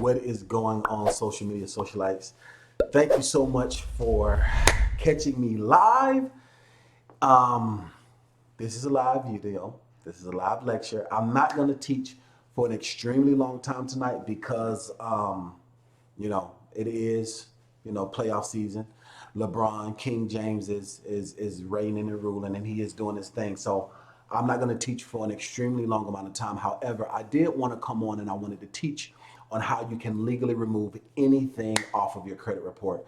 What is going on, social media socialites? Thank you so much for catching me live. Um, this is a live video. This is a live lecture. I'm not going to teach for an extremely long time tonight because, it is, playoff season. LeBron, King James is reigning and ruling, and he is doing his thing. So I'm not going to teach for an extremely long amount of time. However, I did want to come on and I wanted to teach on how you can legally remove anything off of your credit report,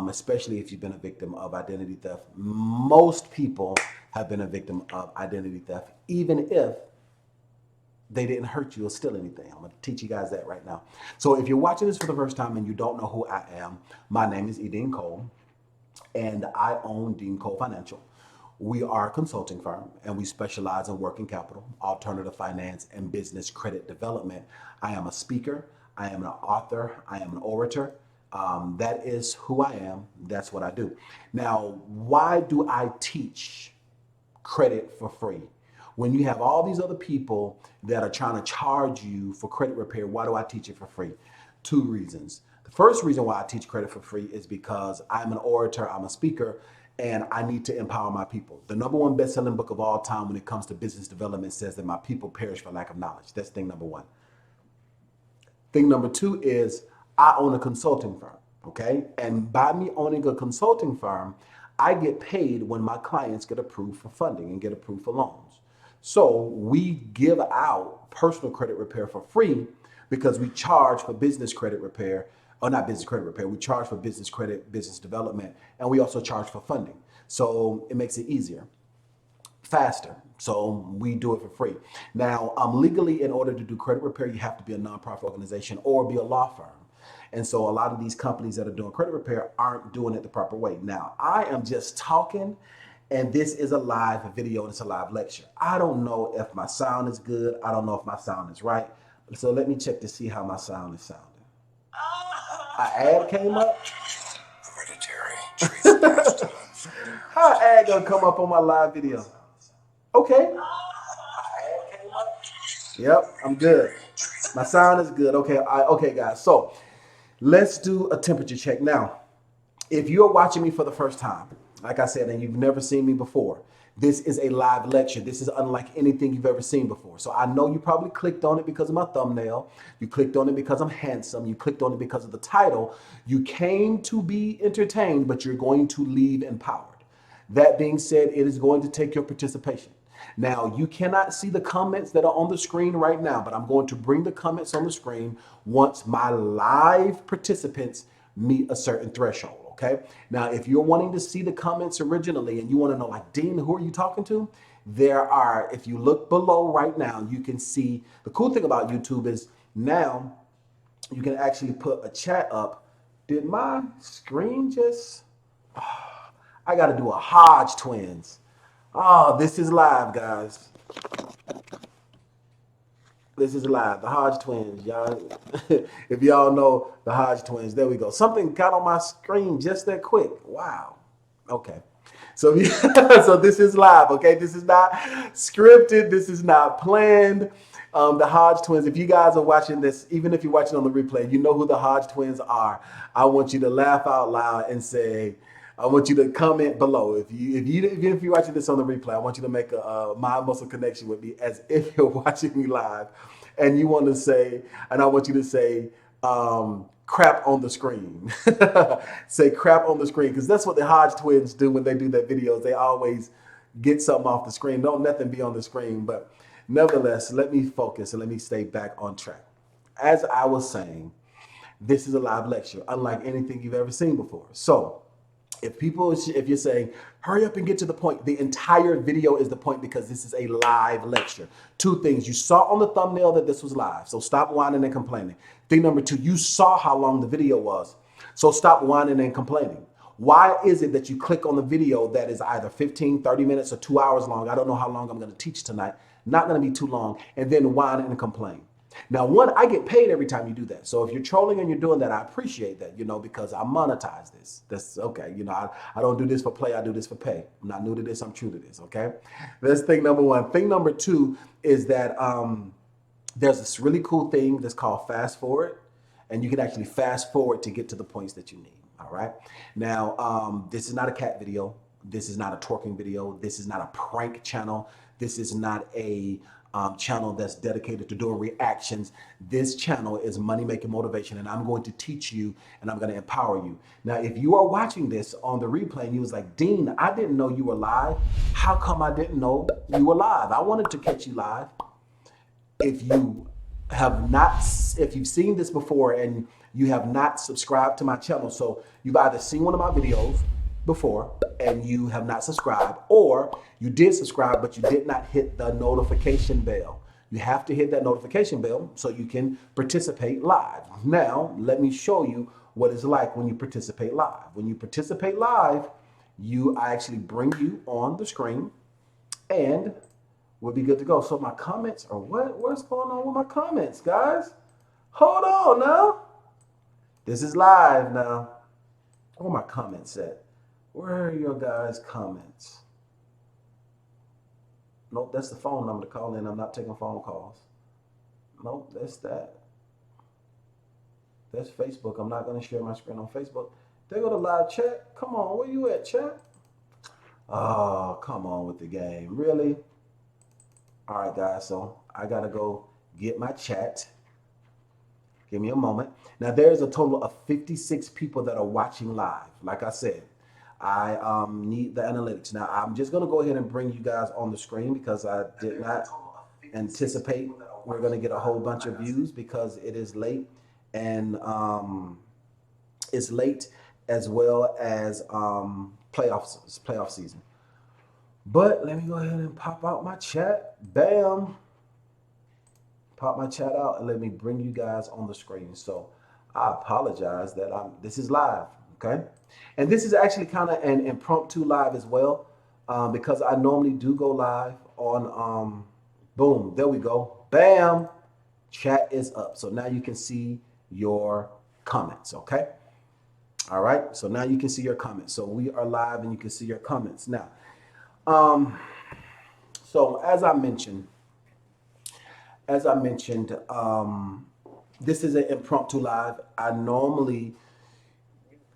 especially if you've been a victim of identity theft. Most people have been a victim of identity theft, even if they didn't hurt you or steal anything. I'm going to teach you guys that right now. So if you're watching this for the first time and you don't know who I am, my name is E.DeanCole, and I own E.DeanCole Financial. We are a consulting firm, and we specialize in working capital, alternative finance, and business credit development. I am a speaker. I am an author. I am an orator. That is who I am. That's what I do. Now, why do I teach credit for free? When you have all these other people that are trying to charge you for credit repair, why do I teach it for free? Two reasons. The first reason why I teach credit for free is because I'm an orator, I'm a speaker, and I need to empower my people. The number one best-selling book of all time when it comes to business development says that my people perish for lack of knowledge. That's thing number one. Thing number two is I own a consulting firm, okay? And by me owning a consulting firm, I get paid when my clients get approved for funding and get approved for loans. So we give out personal credit repair for free because we charge for business credit repair, or not business credit repair, we charge for business credit, business development, and we also charge for funding. So it makes it easier, faster. So we do it for free. Now, legally, in order to do credit repair, you have to be a nonprofit organization or be a law firm. And so a lot of these companies that are doing credit repair aren't doing it the proper way. Now, I am just talking, and this is a live video and it's a live lecture. I don't know if my sound is good. I don't know if my sound is right. So let me check to see how my sound is sounding. An ad came up. Hereditary. How an ad gonna come up on my live video? Okay. Yep, I'm good. My sound is good. Okay, okay, guys. So let's do a temperature check now. If you're watching me for the first time, like I said, and you've never seen me before, this is a live lecture. This is unlike anything you've ever seen before. So I know you probably clicked on it because of my thumbnail. You clicked on it because I'm handsome. You clicked on it because of the title. You came to be entertained, but you're going to leave empowered. That being said, it is going to take your participation. Now, you cannot see the comments that are on the screen right now, but I'm going to bring the comments on the screen once my live participants meet a certain threshold. Okay. Now, if you're wanting to see the comments originally and you want to know, like, Dean, who are you talking to? There are, if you look below right now, you can see the cool thing about YouTube is now you can actually put a chat up. Did my screen just, I got to do a Hodge twins. Oh, this is live, guys. This is live. The Hodge twins, y'all. If y'all know the Hodge twins, there we go. Something got on my screen just that quick. Wow. Okay. So, so this is live, okay? This is not scripted. This is not planned. The Hodge twins, if you guys are watching this, even if you're watching on the replay, you know who the Hodge twins are. I want you to laugh out loud and say, I want you to comment below. If you're watching this on the replay, I want you to make a mind muscle connection with me as if you're watching me live, and you want to say, and I want you to say, crap on the screen. Say crap on the screen, because that's what the Hodge twins do when they do their videos. They always get something off the screen. Don't nothing be on the screen, but nevertheless, let me focus and let me stay back on track. As I was saying, this is a live lecture, unlike anything you've ever seen before. So if you're saying, hurry up and get to the point, the entire video is the point because this is a live lecture. Two things. You saw on the thumbnail that this was live, so stop whining and complaining. Thing number two, you saw how long the video was, so stop whining and complaining. Why is it that you click on the video that is either 15, 30 minutes or 2 hours long? I don't know how long I'm going to teach tonight. Not going to be too long. And then whine and complain. Now, one, I get paid every time you do that. So if you're trolling and you're doing that, I appreciate that, because I monetize this. That's okay. I don't do this for play. I do this for pay. I'm not new to this. I'm true to this. Okay. That's thing number one. Thing number two is that there's this really cool thing that's called fast forward. and you can actually fast forward to get to the points that you need. All right. Now, this is not a cat video. This is not a twerking video. This is not a prank channel. This is not a channel that's dedicated to doing reactions. This channel is money making motivation, and I'm going to teach you and I'm going to empower you. Now, if you are watching this on the replay and you was like, Dean, I didn't know you were live. How come I didn't know you were live? I wanted to catch you live. If you have not, if you've seen this before and you have not subscribed to my channel, so you've either seen one of my videos before and you have not subscribed, or you did subscribe but you did not hit the notification bell. You have to hit that notification bell so you can participate live. Now, let me show you what it's like when you participate live. When you participate live, I actually bring you on the screen and we'll be good to go. So my comments are what's going on with my comments, guys? Hold on now. This is live now. Where my comments at? Where are your guys' comments? Nope, that's the phone number to call in. I'm not taking phone calls. Nope, that's that. That's Facebook. I'm not going to share my screen on Facebook. They go to live chat. Come on, where you at, chat? Oh, come on with the game. Really? All right, guys, so I got to go get my chat. Give me a moment. Now, there's a total of 56 people that are watching live. Like I said, I need the analytics. Now, I'm just going to go ahead and bring you guys on the screen because I did not anticipate we're going to get a whole bunch of views because it is late. And it's late as well as playoff season. But let me go ahead and pop out my chat. Bam. Pop my chat out and let me bring you guys on the screen. So I apologize that this is live, okay? And this is actually kind of an impromptu live as well because I normally do go live on, boom, there we go. Bam, chat is up. So now you can see your comments, okay? All right, so now you can see your comments. So we are live and you can see your comments. Now, so as I mentioned, this is an impromptu live. I normally,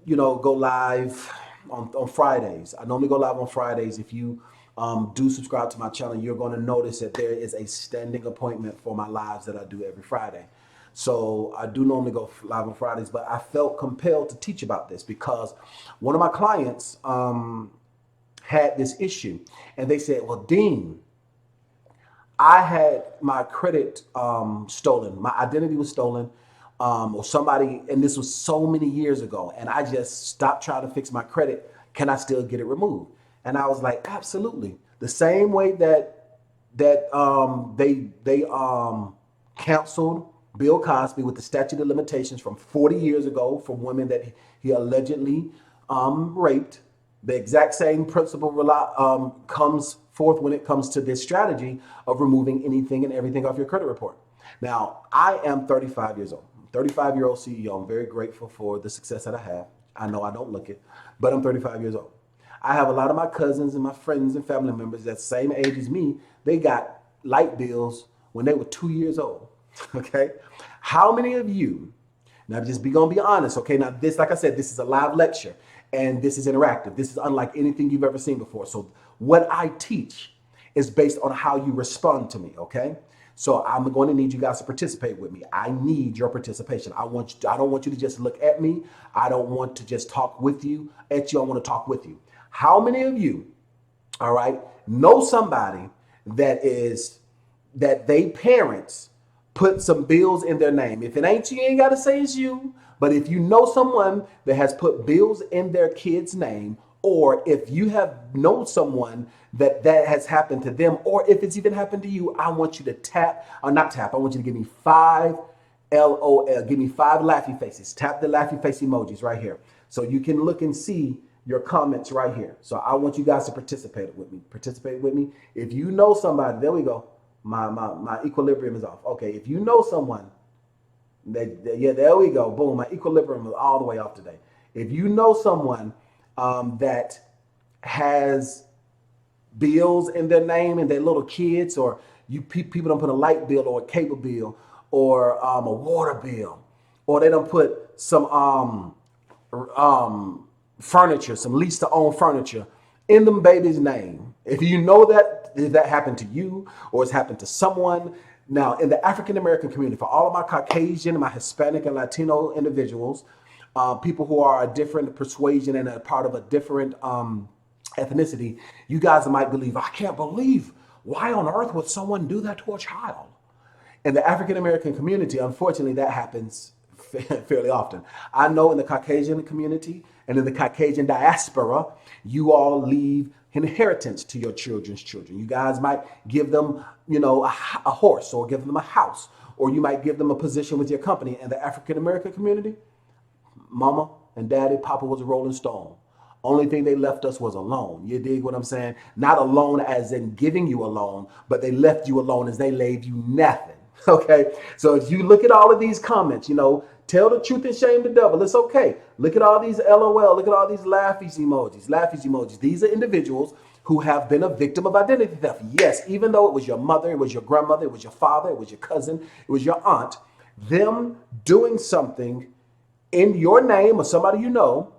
go live on Fridays. I normally go live on Fridays. If you do subscribe to my channel, you're going to notice that there is a standing appointment for my lives that I do every Friday. So I do normally go live on Fridays, but I felt compelled to teach about this because one of my clients had this issue, and they said, well, Dean, I had my credit stolen. My identity was stolen, or somebody, and this was so many years ago, and I just stopped trying to fix my credit. Can I still get it removed? And I was like, absolutely. The same way that they canceled Bill Cosby with the statute of limitations from 40 years ago for women that he allegedly raped. The exact same principle comes forth when it comes to this strategy of removing anything and everything off your credit report. Now, I am 35 years old. 35-year-old CEO. I'm very grateful for the success that I have. I know I don't look it, but I'm 35 years old. I have a lot of my cousins and my friends and family members that same age as me. They got light bills when they were 2 years old. Okay. How many of you, now just gonna be honest, okay? Now this, like I said, this is a live lecture and this is interactive. This is unlike anything you've ever seen before. So what I teach is based on how you respond to me, okay? So I'm going to need you guys to participate with me. I need your participation. I don't want you to just look at me. I don't want to just talk with you at you. I want to talk with you. How many of you, all right, know somebody that they parents put some bills in their name? If it ain't you, ain't got to say it's you. But if you know someone that has put bills in their kid's name, or if you have known someone that has happened to them, or if it's even happened to you, I want you to I want you to give me 5 LOL, give me 5 laughy faces. Tap the laughy face emojis right here. So you can look and see your comments right here. So I want you guys to participate with me. Participate with me. If you know somebody, there we go. My equilibrium is off. Okay, if you know someone, yeah, there we go. Boom, my equilibrium is all the way off today. If you know someone that has bills in their name and their little kids, or people don't put a light bill or a cable bill or a water bill or they don't put some furniture, some lease to own furniture in them baby's name. If you know that if that happened to you or it's happened to someone. Now, in the African American community, for all of my Caucasian, my Hispanic and Latino individuals, people who are a different persuasion and a part of a different ethnicity, you guys might believe, I can't believe, why on earth would someone do that to a child? In the African American community, unfortunately, that happens fairly often. I know in the Caucasian community and in the Caucasian diaspora, you all leave inheritance to your children's children. You guys might give them, a horse, or give them a house, or you might give them a position with your company. In the African American community, mama and daddy, papa was a Rolling Stone. Only thing they left us was a loan. You dig what I'm saying? Not a loan as in giving you a loan, but they left you alone as they gave you nothing. Okay? So if you look at all of these comments, tell the truth and shame the devil. It's okay. Look at all these LOL. Look at all these laughies emojis. Laughies emojis. These are individuals who have been a victim of identity theft. Yes, even though it was your mother, it was your grandmother, it was your father, it was your cousin, it was your aunt, them doing something in your name or somebody you know,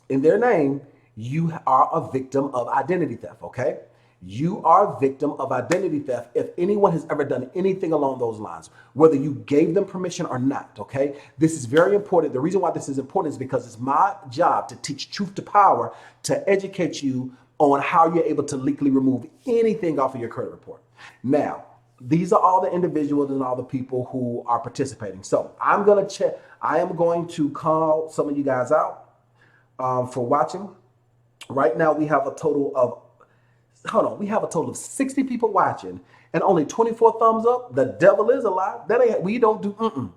in their name, you are a victim of identity theft, okay? You are a victim of identity theft if anyone has ever done anything along those lines, whether you gave them permission or not, okay? This is very important. The reason why this is important is because it's my job to teach truth to power, to educate you on how you're able to legally remove anything off of your credit report. Now, these are all the individuals and all the people who are participating. So I'm going to check. I am going to call some of you guys out for watching. Right now, we have a total of 60 people watching and only 24 thumbs up. The devil is a lie. We don't do,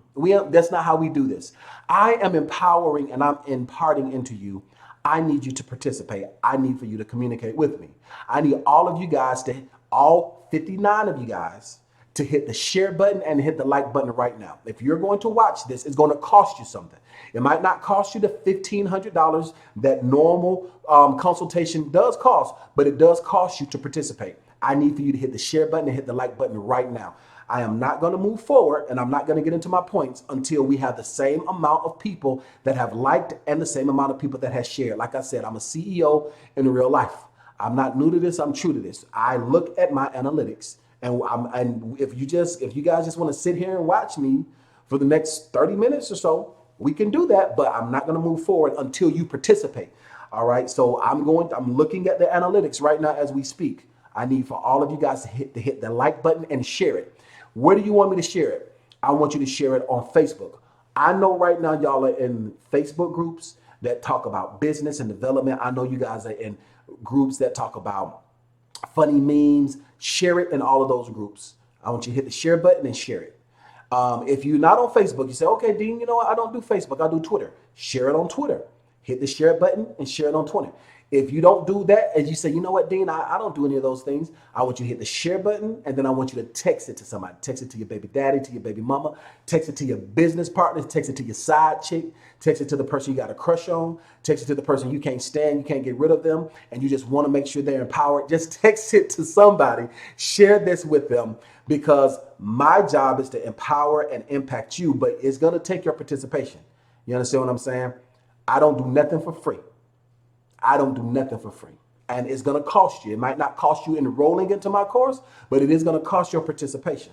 that's not how we do this. I am empowering and I'm imparting into you. I need you to participate. I need for you to communicate with me. I need all of you guys all 59 of you guys to hit the share button and hit the like button right now. If you're going to watch this, it's going to cost you something. It might not cost you the $1,500 that normal consultation does cost, but it does cost you to participate. I need for you to hit the share button and hit the like button right now. I am not going to move forward and I'm not going to get into my points until we have the same amount of people that have liked and the same amount of people that have shared. Like I said, I'm a CEO in real life. I'm not new to this. I'm true to this. I look at my analytics. And if you guys just want to sit here and watch me for the next 30 minutes or so, we can do that, but I'm not going to move forward until you participate. All right. So I'm looking at the analytics right now as we speak. I need for all of you guys to hit the like button and share it. Where do you want me to share it? I want you to share it on Facebook. I know right now y'all are in Facebook groups that talk about business and development. I know you guys are in groups that talk about funny memes. Share it in all of those groups. I want you to hit the share button and share it. If you're not on Facebook, you say, okay, Dean, you know what? I don't do Facebook. I do Twitter. Share it on Twitter. Hit the share button and share it on Twitter. If you don't do that and you say, you know what, Dean, I don't do any of those things, I want you to hit the share button and then I want you to text it to somebody. Text it to your baby daddy, to your baby mama, text it to your business partners, text it to your side chick, text it to the person you got a crush on, text it to the person you can't stand, you can't get rid of them, and you just want to make sure they're empowered. Just text it to somebody. Share this with them because my job is to empower and impact you, but it's going to take your participation. You understand what I'm saying? I don't do nothing for free. I don't do nothing for free. And it's going to cost you. It might not cost you enrolling into my course, but it is going to cost your participation.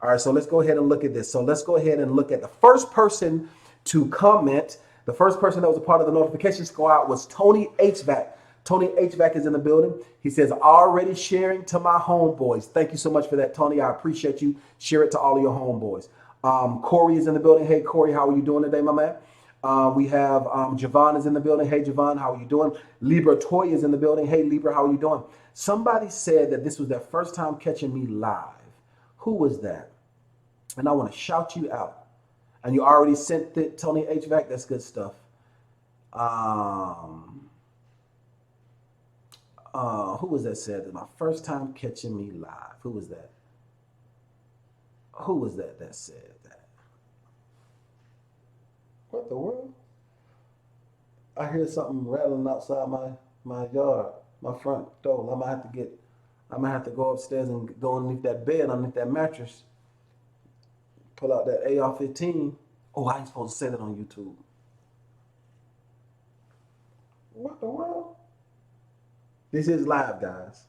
All right, so let's go ahead and look at this. So let's go ahead and look at the first person to comment. The first person that was a part of the notification squad was Tony HVAC. Tony HVAC is in the building. He says, already sharing to my homeboys. Thank you so much for that, Tony. I appreciate you. Share it to all of your homeboys. Corey is in the building. Hey, Corey, how are you doing today, my man? We have Javon is in the building. Hey, Javon, how are you doing? Libra Toy is in the building. Hey, Libra, how are you doing? Somebody said that this was their first time catching me live. Who was that? And I want to shout you out. And you already sent it, Tony HVAC. That's good stuff. Who was that said that my first time catching me live? Who was that? Who was that said that? What the world? I hear something rattling outside my yard, my front door. I'm gonna have to go upstairs and go underneath that bed, underneath that mattress, pull out that AR-15. Oh, I ain't supposed to say that on YouTube. What the world? This is live, guys.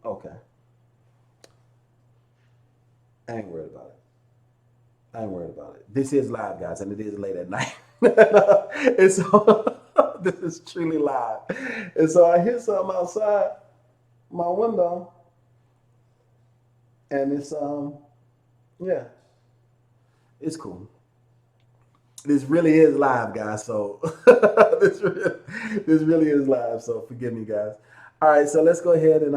Okay. I ain't worried about it. I ain't worried about it. This is live, guys, and it is late at night. And so this is truly live. And so I hear something outside my window, and it's yeah, it's cool. This really is live, guys. So this really is live. So forgive me, guys. All right, so let's go ahead and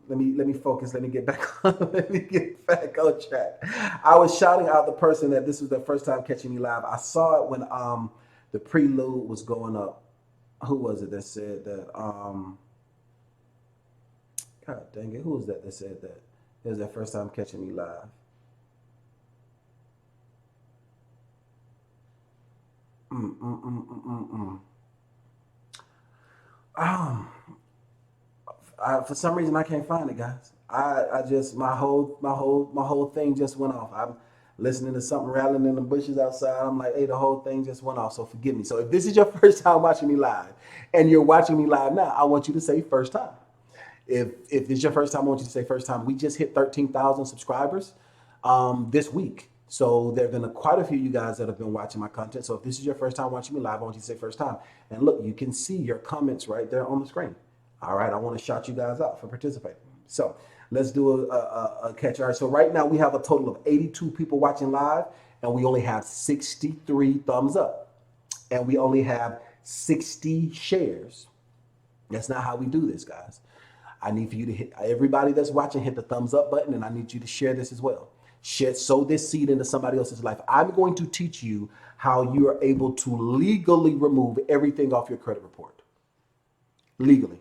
let me focus. Let me get back on. Let me get back on track. I was shouting out the person that this was their first time catching me live. I saw it when the prelude was going up. Who was it that said that? God dang it, who was that said that it was their first time catching me live? Mm, mm, mm, mm, mm, mm. Um, for some reason I can't find it, guys. I just my whole thing just went off. I'm listening to something rattling in the bushes outside. I'm like, hey, the whole thing just went off. So forgive me. So if this is your first time watching me live, and you're watching me live now, I want you to say first time. If this is your first time, I want you to say first time. We just hit 13,000 subscribers this week. So there have been quite a few of you guys that have been watching my content. So if this is your first time watching me live, I want you to say first time. And look, you can see your comments right there on the screen. All right, I want to shout you guys out for participating. So let's do a catch. All right, so right now we have a total of 82 people watching live, and we only have 63 thumbs up, and we only have 60 shares. That's not how we do this, guys. I need for you to hit everybody that's watching, hit the thumbs up button, and I need you to share this as well. Share, sow this seed into somebody else's life. I'm going to teach you how you are able to legally remove everything off your credit report. Legally.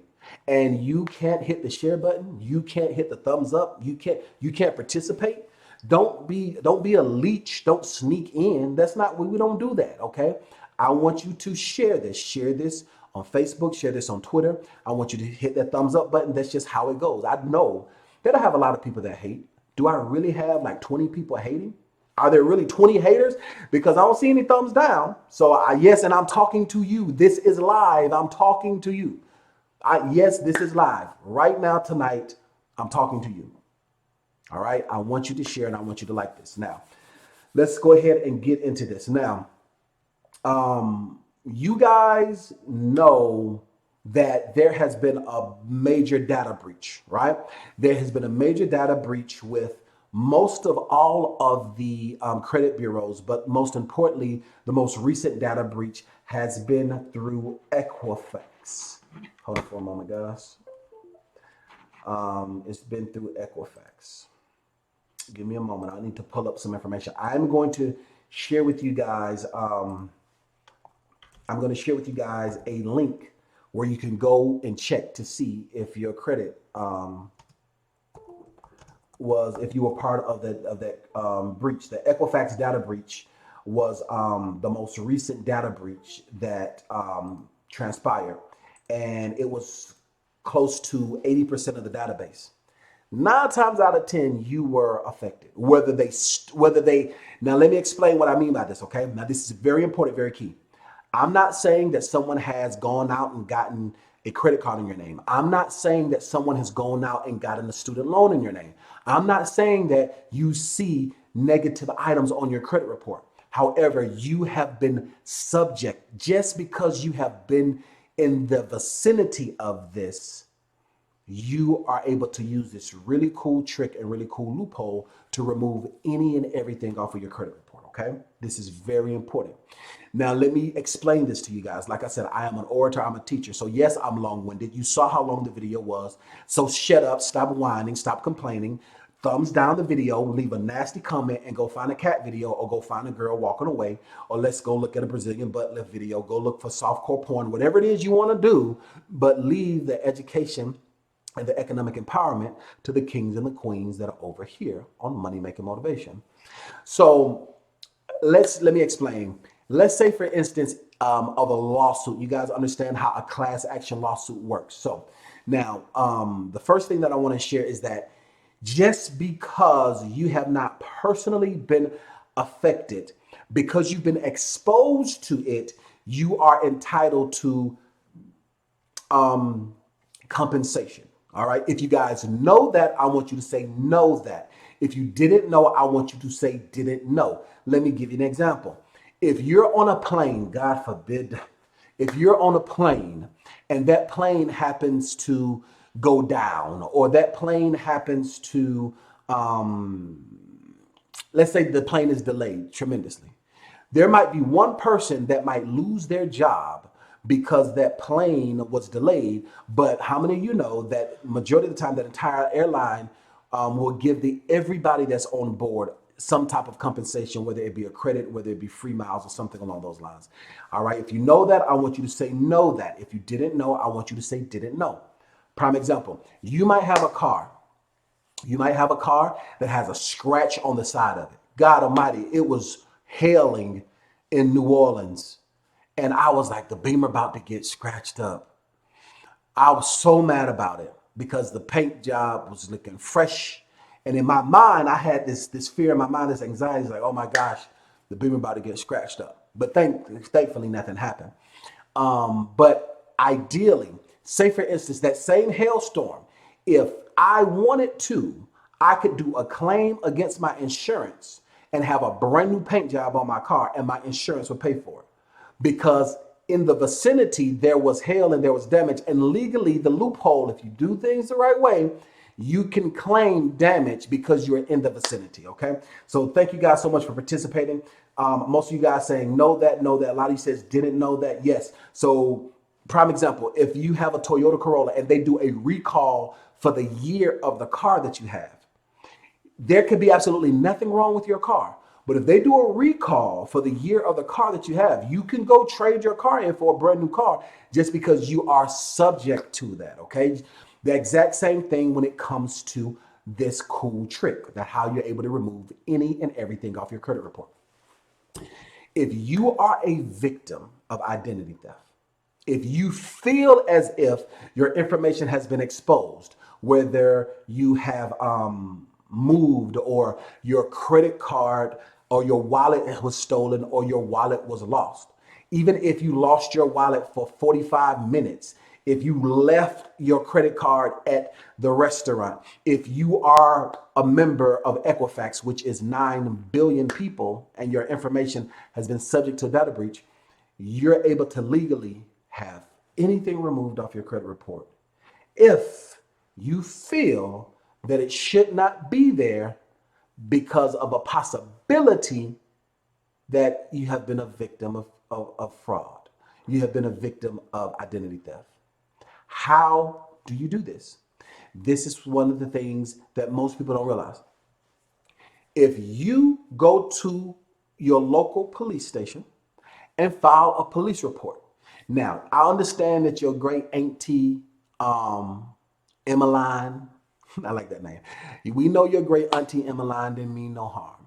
And you can't hit the share button, you can't hit the thumbs up, you can't participate. Don't be a leech, don't sneak in. That's not, we don't do that, okay? I want you to share this. Share this on Facebook, share this on Twitter. I want you to hit that thumbs up button. That's just how it goes. I know that I have a lot of people that hate. Do I really have like 20 people hating? Are there really 20 haters? Because I don't see any thumbs down. So yes, and I'm talking to you. This is live. I'm talking to you. Yes, this is live. Right now, tonight, I'm talking to you. All right. I want you to share and I want you to like this. Now, let's go ahead and get into this. Now, you guys know that there has been a major data breach, right? There has been a major data breach with most of all of the credit bureaus, but most importantly, the most recent data breach has been through Equifax. Hold on for a moment, guys. It's been through Equifax. Give me a moment. I need to pull up some information. I'm going to share with you guys. I'm going to share with you guys a link where you can go and check to see if your credit if you were part of that breach. The Equifax data breach was the most recent data breach that transpired, and it was close to 80% of the database. 9 times out of 10, you were affected. Whether they now, let me explain what I mean by this. Okay, now this is very important, very key. I'm not saying that someone has gone out and gotten a credit card in your name. I'm not saying that someone has gone out and gotten a student loan in your name. I'm not saying that you see negative items on your credit report. However, you have been subject, just because you have been in the vicinity of this, you are able to use this really cool trick and really cool loophole to remove any and everything off of your credit report. Okay, this is very important. Now, let me explain this to you guys. Like I said, I am an orator, I'm a teacher. So yes, I'm long-winded. You saw how long the video was. So shut up, stop whining, stop complaining. Thumbs down the video, leave a nasty comment, and go find a cat video, or go find a girl walking away, or let's go look at a Brazilian butt lift video, go look for softcore porn, whatever it is you want to do, but leave the education and the economic empowerment to the kings and the queens that are over here on Money Making Motivation. So let me explain. Let's say, for instance, of a lawsuit. You guys understand how a class action lawsuit works. So now, the first thing that I want to share is that Just because you have not personally been affected, because you've been exposed to it, you are entitled to compensation. All right. If you guys know that, I want you to say know that. If you didn't know, I want you to say didn't know. Let me give you an example. If you're on a plane, God forbid, if you're on a plane and that plane happens to go down, or that plane happens to, let's say the plane is delayed tremendously, there might be one person that might lose their job because that plane was delayed. But how many of you know that majority of the time that entire airline will give everybody that's on board some type of compensation, whether it be a credit, whether it be free miles or something along those lines. All right. If you know that, I want you to say know that. If you didn't know, I want you to say didn't know. Prime example, you might have a car. You might have a car that has a scratch on the side of it. God Almighty, it was hailing in New Orleans. And I was like, the beamer about to get scratched up. I was so mad about it because the paint job was looking fresh. And in my mind, I had this fear in my mind, this anxiety, like, oh my gosh, the beamer about to get scratched up. But thankfully, nothing happened. But ideally, say for instance, that same hailstorm, if I wanted to, I could do a claim against my insurance and have a brand new paint job on my car, and my insurance would pay for it. Because in the vicinity, there was hail and there was damage. And legally, the loophole, if you do things the right way, you can claim damage because you're in the vicinity. Okay. So thank you guys so much for participating. Most of you guys saying know that, know that. A lot of you says didn't know that. Yes. So prime example, if you have a Toyota Corolla and they do a recall for the year of the car that you have, there could be absolutely nothing wrong with your car. But if they do a recall for the year of the car that you have, you can go trade your car in for a brand new car just because you are subject to that. Okay. The exact same thing when it comes to this cool trick, that how you're able to remove any and everything off your credit report. If you are a victim of identity theft, if you feel as if your information has been exposed, whether you have moved, or your credit card or your wallet was stolen, or your wallet was lost, even if you lost your wallet for 45 minutes, if you left your credit card at the restaurant, if you are a member of Equifax, which is 9 billion people, and your information has been subject to a data breach, you're able to legally have anything removed off your credit report if you feel that it should not be there because of a possibility that you have been a victim of fraud. You have been a victim of identity theft. How do you do this? This is one of the things that most people don't realize. If you go to your local police station and file a police report. Now, I understand that your great auntie, Emmeline, I like that name. We know your great auntie Emmeline didn't mean no harm.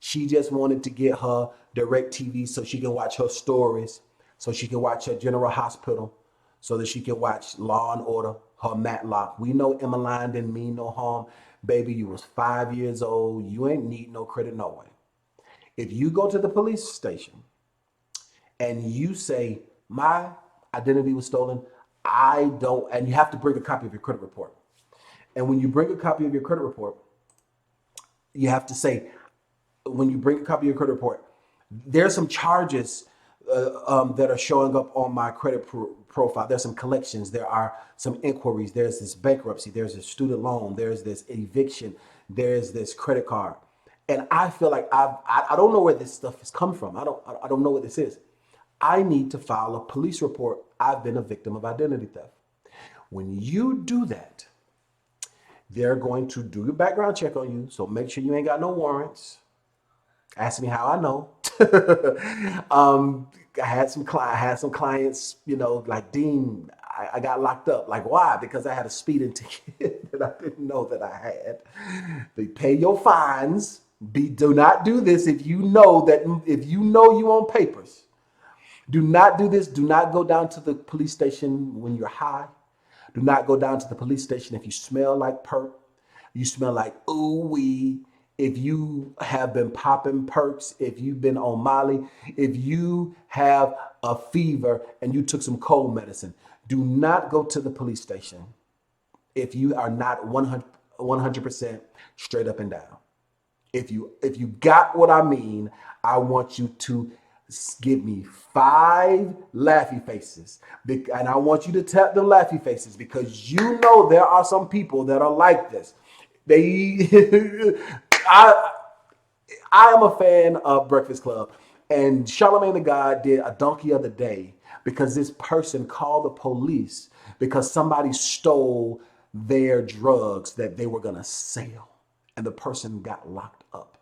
She just wanted to get her direct TV so she can watch her stories, so she can watch her General Hospital, so that she can watch Law and Order, her Matlock. We know Emmeline didn't mean no harm. Baby, you was 5 years old. You ain't need no credit no way. If you go to the police station and you say, my identity was stolen, I don't, and you have to bring a copy of your credit report. And when you bring a copy of your credit report, you have to say, when you bring a copy of your credit report, there's some charges that are showing up on my credit profile. There's some collections. There are some inquiries. There's this bankruptcy. There's a student loan. There's this eviction. There's this credit card. And I feel like I don't know where this stuff has come from. I don't know what this is. I need to file a police report. I've been a victim of identity theft. When you do that, they're going to do a background check on you. So make sure you ain't got no warrants. Ask me how I know. I had some clients, like Dean, I got locked up. Like, why? Because I had a speeding ticket that I didn't know that I had. They pay your fines. Do not do this if you know you on papers. Do not do this. Do not go down to the police station when you're high. Do not go down to the police station if you smell like perp. you smell like ooh wee, if you have been popping perks, if you've been on Molly, if you have a fever and you took some cold medicine, do not go to the police station if you are not 100% straight up and down. If you got what I mean, I want you to give me 5 laughy faces, and I want you to tap them laughy faces because you know there are some people that are like this. They, I, I am a fan of Breakfast Club, and Charlamagne the God did a donkey of the day because this person called the police because somebody stole their drugs that they were gonna sell, and the person got locked up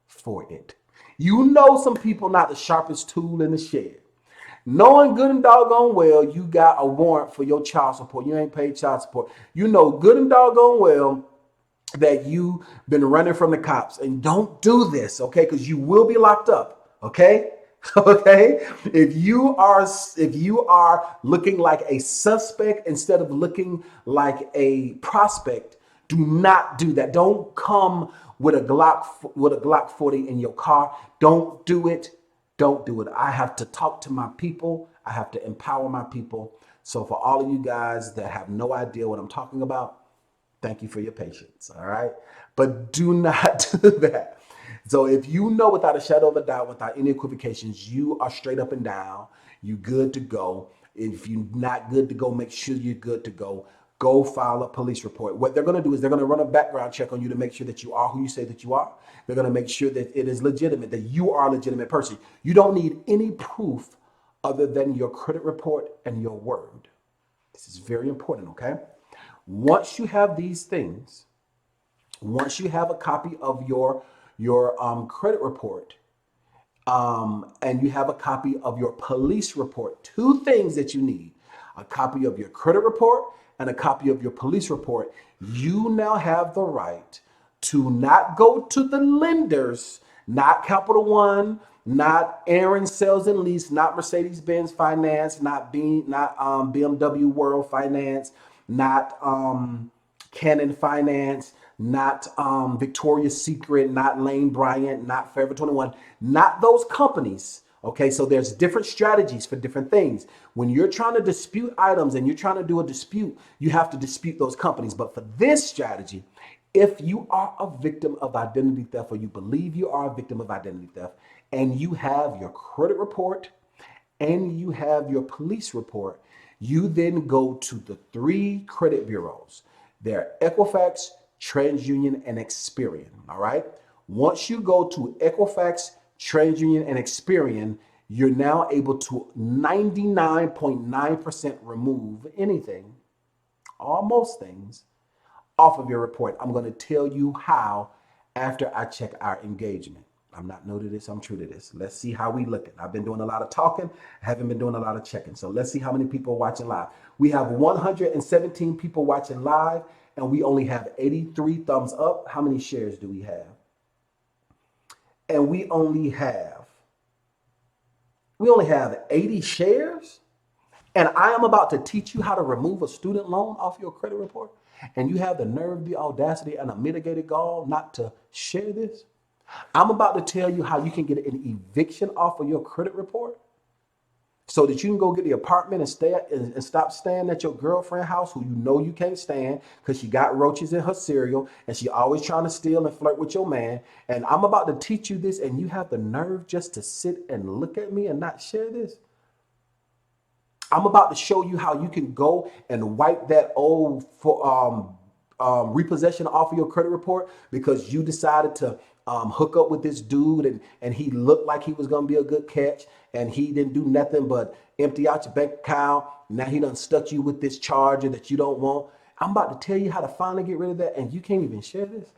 for it. You know, some people not the sharpest tool in the shed. Knowing good and doggone well you got a warrant for your child support, you ain't paid child support. You know good and doggone well that you've been running from the cops, and don't do this, okay? Because you will be locked up, okay? Okay, if you are looking like a suspect instead of looking like a prospect, do not do that. Don't come with a Glock 40 in your car. Don't do it. Don't do it. I have to talk to my people. I have to empower my people. So for all of you guys that have no idea what I'm talking about, thank you for your patience, all right? But do not do that. So if you know without a shadow of a doubt, without any equivocations, you are straight up and down, you good to go. If you're not good to go, make sure you're good to go. Go file a police report. What they're going to do is they're going to run a background check on you to make sure that you are who you say that you are. They're going to make sure that it is legitimate, that you are a legitimate person. You don't need any proof other than your credit report and your word. This is very important, okay? Once you have these things, once you have a copy of your credit report, and you have a copy of your police report, 2 things that you need: a copy of your credit report and a copy of your police report. You now have the right to not go to the lenders, not Capital One, not Aaron Sales and Lease, not Mercedes-Benz Finance, not BMW World Finance, not Canon Finance, not Victoria's Secret, not Lane Bryant, not Forever 21, not those companies. Okay, so there's different strategies for different things. When you're trying to dispute items and you're trying to do a dispute, you have to dispute those companies. But for this strategy, if you are a victim of identity theft, or you believe you are a victim of identity theft, and you have your credit report and you have your police report, you then go to the 3 credit bureaus. They're Equifax, TransUnion, and Experian. All right. Once you go to Equifax, TransUnion, and Experian, you're now able to 99.9% remove anything, almost things, off of your report. I'm going to tell you how after I check our engagement. I'm not new to this, I'm true to this. Let's see how we looking. I've been doing a lot of talking, I haven't been doing a lot of checking. So let's see how many people are watching live. We have 117 people watching live, and we only have 83 thumbs up. How many shares do we have? And we only have 80 shares. And I am about to teach you how to remove a student loan off your credit report. And you have the nerve, the audacity, and a mitigated gall not to share this. I'm about to tell you how you can get an eviction off of your credit report so that you can go get the apartment and stop staying at your girlfriend's house, who you know you can't stand because she got roaches in her cereal and she always trying to steal and flirt with your man. And I'm about to teach you this, and you have the nerve just to sit and look at me and not share this. I'm about to show you how you can go and wipe that old repossession off of your credit report because you decided to hook up with this dude, and he looked like he was going to be a good catch, and he didn't do nothing but empty out your bank account. Now he done stuck you with this charger that you don't want. I'm about to tell you how to finally get rid of that, and you can't even share this.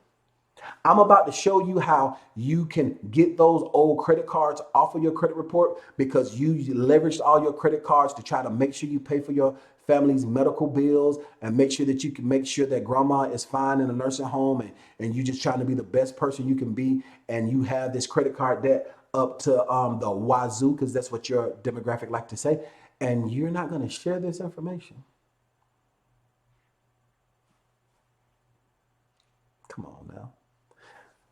I'm about to show you how you can get those old credit cards off of your credit report because you leveraged all your credit cards to try to make sure you pay for your family's medical bills and make sure that you can make sure that grandma is fine in a nursing home, and you just trying to be the best person you can be, and you have this credit card debt up to the wazoo, because that's what your demographic like to say, and you're not going to share this information. Come on now.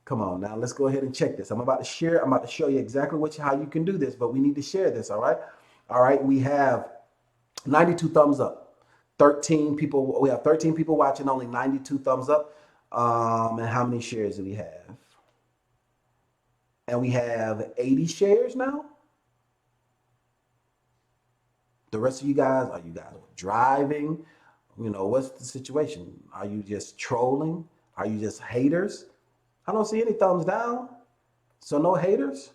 Come on now. Let's go ahead and check this. I'm about to share. I'm about to show you exactly how you can do this, but we need to share this. All right. All right. We have 92 thumbs up. 13 people. We have 13 people watching. Only 92 thumbs up. And how many shares do we have? And we have 80 shares now. The rest of you guys, are you guys driving? You know, what's the situation? Are you just trolling? Are you just haters? I don't see any thumbs down. So no haters.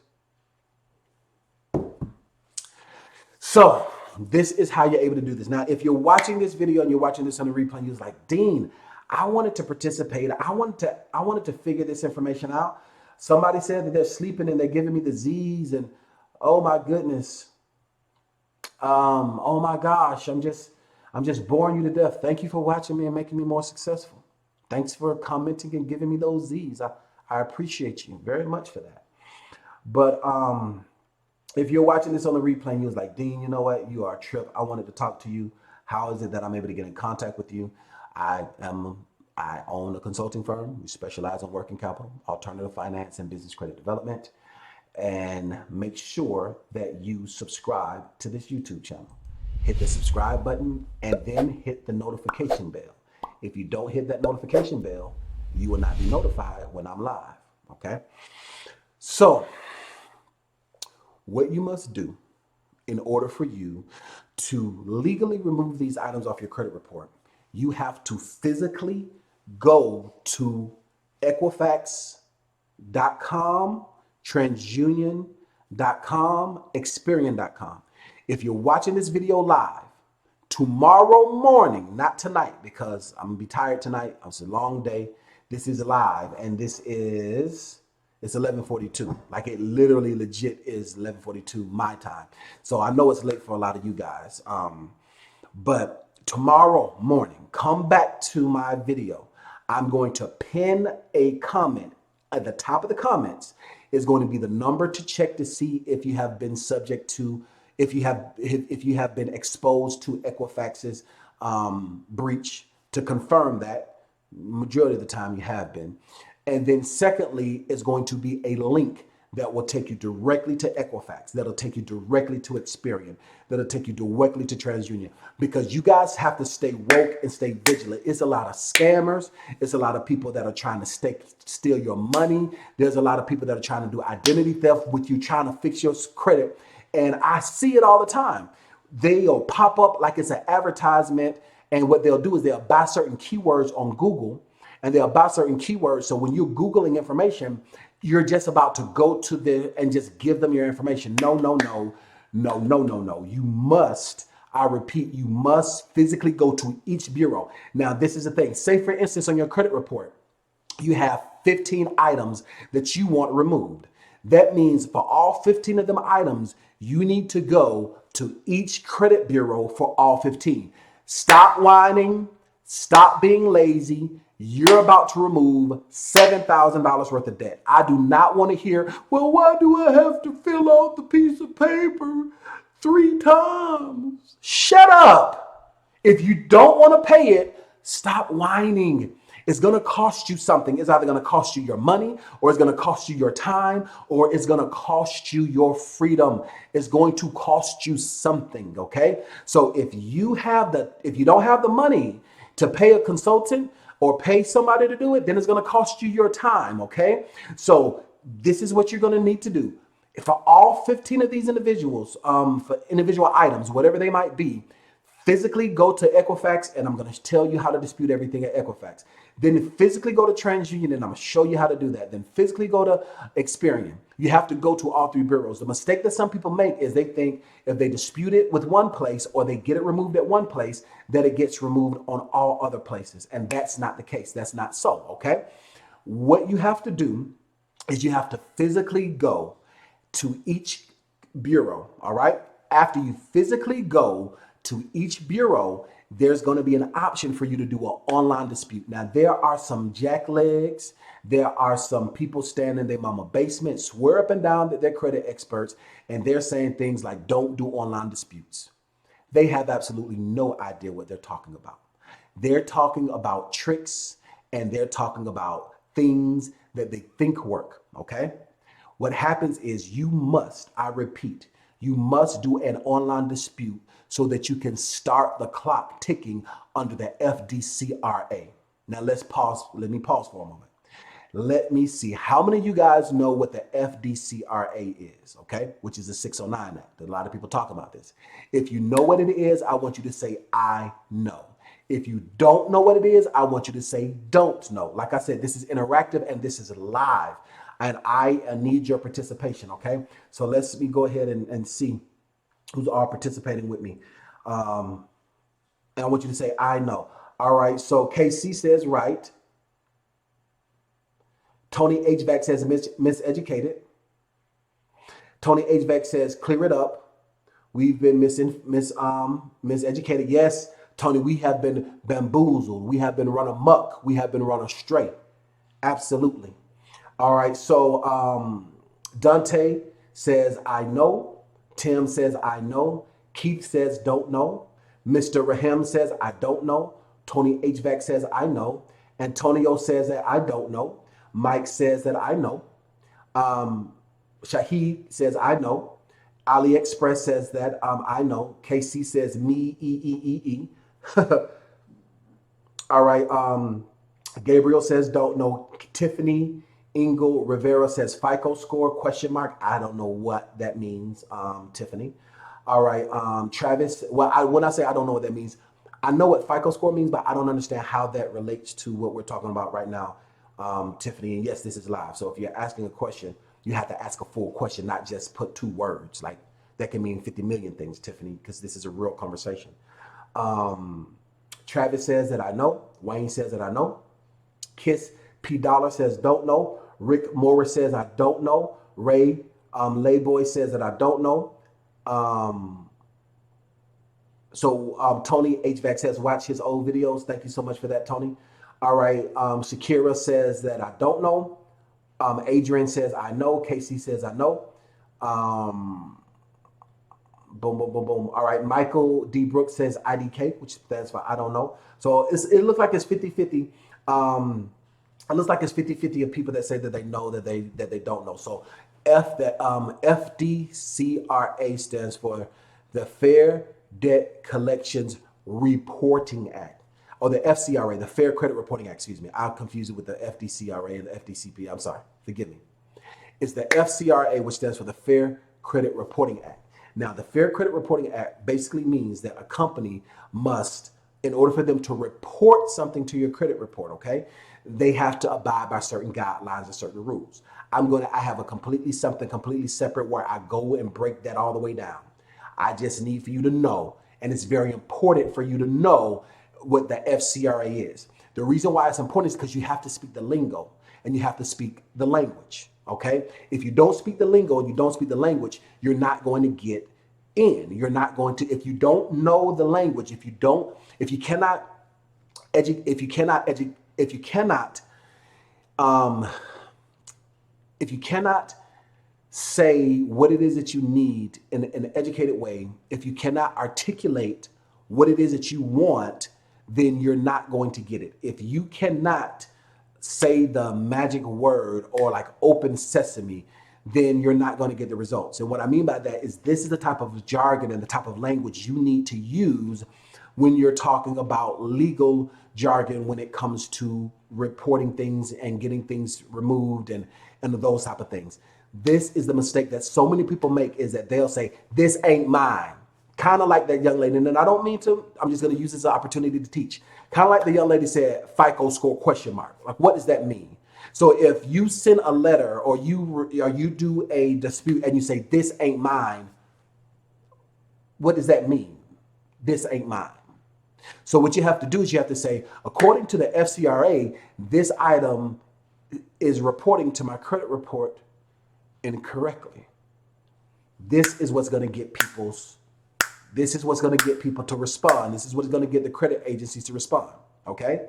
So this is how you're able to do this. Now, if you're watching this video and you're watching this on the replay, and you're like, Dean, I wanted to participate. I wanted to figure this information out. Somebody said that they're sleeping and they're giving me the Z's, and oh my goodness. Oh my gosh, I'm just boring you to death. Thank you for watching me and making me more successful. Thanks for commenting and giving me those Z's. I appreciate you very much for that. But if you're watching this on the replay and you was like, Dean, you know what? You are a trip. I wanted to talk to you. How is it that I'm able to get in contact with you? I own a consulting firm. We specialize in working capital, alternative finance, and business credit development. And make sure that you subscribe to this YouTube channel. Hit the subscribe button and then hit the notification bell. If you don't hit that notification bell, you will not be notified when I'm live, okay? So, what you must do in order for you to legally remove these items off your credit report, you have to physically go to Equifax.com, TransUnion.com, Experian.com. If you're watching this video live, tomorrow morning, not tonight, because I'm gonna be tired tonight. It's a long day. This is live, and it's 11:42. Like, it literally legit is 11:42 my time. So I know it's late for a lot of you guys. But tomorrow morning, come back to my video. I'm going to pin a comment. At the top of the comments is going to be the number to check to see if you have been subject to, if you have been exposed to Equifax's breach, to confirm that. Majority of the time you have been. And then secondly is going to be a link that will take you directly to Equifax, that'll take you directly to Experian, that'll take you directly to TransUnion, because you guys have to stay woke and stay vigilant. It's a lot of scammers. It's a lot of people that are trying to steal your money. There's a lot of people that are trying to do identity theft with you, trying to fix your credit. And I see it all the time. They'll pop up like it's an advertisement. And what they'll do is they'll buy certain keywords on Google, and they'll buy certain keywords. So when you're Googling information, you're just about to go to them and just give them your information. No. You must, I repeat, you must physically go to each bureau. Now, this is the thing. Say, for instance, on your credit report, you have 15 items that you want removed. That means for all 15 of them items, you need to go to each credit bureau for all 15. Stop whining. Stop being lazy. You're about to remove $7,000 worth of debt. I do not want to hear, well, why do I have to fill out the piece of paper 3 times? Shut up. If you don't want to pay it, stop whining. It's going to cost you something. It's either going to cost you your money, or it's going to cost you your time, or it's going to cost you your freedom. It's going to cost you something, okay? So if you don't have the money to pay a consultant or pay somebody to do it, then it's going to cost you your time, okay? So this is what you're going to need to do. For all 15 of these individuals, for individual items, whatever they might be, physically go to Equifax, and I'm going to tell you how to dispute everything at Equifax. Then physically go to TransUnion, and I'm going to show you how to do that. Then physically go to Experian. You have to go to all 3 bureaus. The mistake that some people make is they think if they dispute it with one place, or they get it removed at one place, that it gets removed on all other places. And that's not the case. That's not so, okay? What you have to do is you have to physically go to each bureau, all right? After you physically go to each bureau, there's going to be an option for you to do an online dispute. Now, there are some jacklegs. There are some people standing in their mama basement, swear up and down that they're credit experts, and they're saying things like, don't do online disputes. They have absolutely no idea what they're talking about. They're talking about tricks, and they're talking about things that they think work, okay? What happens is you must, I repeat, you must do an online dispute so that you can start the clock ticking under the FDCRA. Now let's pause. Let me pause for a moment. Let me see. How many of you guys know what the FDCRA is, okay? Which is the 609 Act. A lot of people talk about this. If you know what it is, I want you to say, I know. If you don't know what it is, I want you to say, don't know. Like I said, this is interactive and this is live. And I need your participation, okay? So let's me go ahead and see who's all participating with me. And I want you to say, I know. All right, so KC says right. Tony HVAC says miseducated. Tony HVAC says clear it up. We've been miseducated. Yes, Tony, we have been bamboozled. We have been run amok. We have been run astray. Absolutely. All right, so Dante says I know. Tim says I know. Keith says don't know. Mr. Rahim says I don't know. Tony HVAC says I know. Antonio says that I don't know. Mike says that I know. Shahid says I know. AliExpress says that I know. KC says me, E. All right. Gabriel says don't know. Tiffany Engel Rivera says FICO score, question mark. I don't know what that means, Tiffany. All right. Travis, well, when I say I don't know what that means, I know what FICO score means, but I don't understand how that relates to what we're talking about right now, Tiffany. And yes, this is live. So if you're asking a question, you have to ask a full question, not just put 2 words. Like that can mean 50 million things, Tiffany, because this is a real conversation. Travis says that I know. Wayne says that I know. Kiss P Dollar says don't know. Rick Morris says I don't know. Ray Layboy says that I don't know. Tony HVAC says watch his old videos. Thank you so much for that, Tony. All right. Shakira says that I don't know. Adrian says I know. Casey says I know. Boom, boom, boom, boom. All right. Michael D. Brooks says IDK, which stands for I don't know. So it looks like it's 50-50. It looks like it's 50-50 of people that say that they know that they don't know. So FDCRA stands for the Fair Debt Collections Reporting Act, or the FCRA, the Fair Credit Reporting Act, excuse me. I'll confuse it with the FDCRA and the FDCP. I'm sorry, forgive me. It's the FCRA, which stands for the Fair Credit Reporting Act. Now, the Fair Credit Reporting Act basically means that a company must, in order for them to report something to your credit report, okay, they have to abide by certain guidelines and certain rules. I have something completely separate where I go and break that all the way down. I just need for you to know, and it's very important for you to know what the FCRA is. The reason why it's important is because you have to speak the lingo and you have to speak the language, okay? If you don't speak the lingo and you don't speak the language, you're not going to get in. You're not going to, if you don't know the language, if you cannot say what it is that you need in an educated way, if you cannot articulate what it is that you want, then you're not going to get it. If you cannot say the magic word or like open sesame, then you're not going to get the results. And what I mean by that is this is the type of jargon and the type of language you need to use when you're talking about legal jargon when it comes to reporting things and getting things removed and those type of things. This is the mistake that so many people make, is that they'll say, this ain't mine. Kind of like that young lady, and I don't mean to, I'm just going to use this as an opportunity to teach. Kind of like the young lady said, FICO score question mark. Like, what does that mean? So if you send a letter or you do a dispute and you say, this ain't mine, what does that mean? This ain't mine. So what you have to do is you have to say, according to the FCRA, this item is reporting to my credit report incorrectly. This is what's going to get people to respond. This is what's going to get the credit agencies to respond. Okay?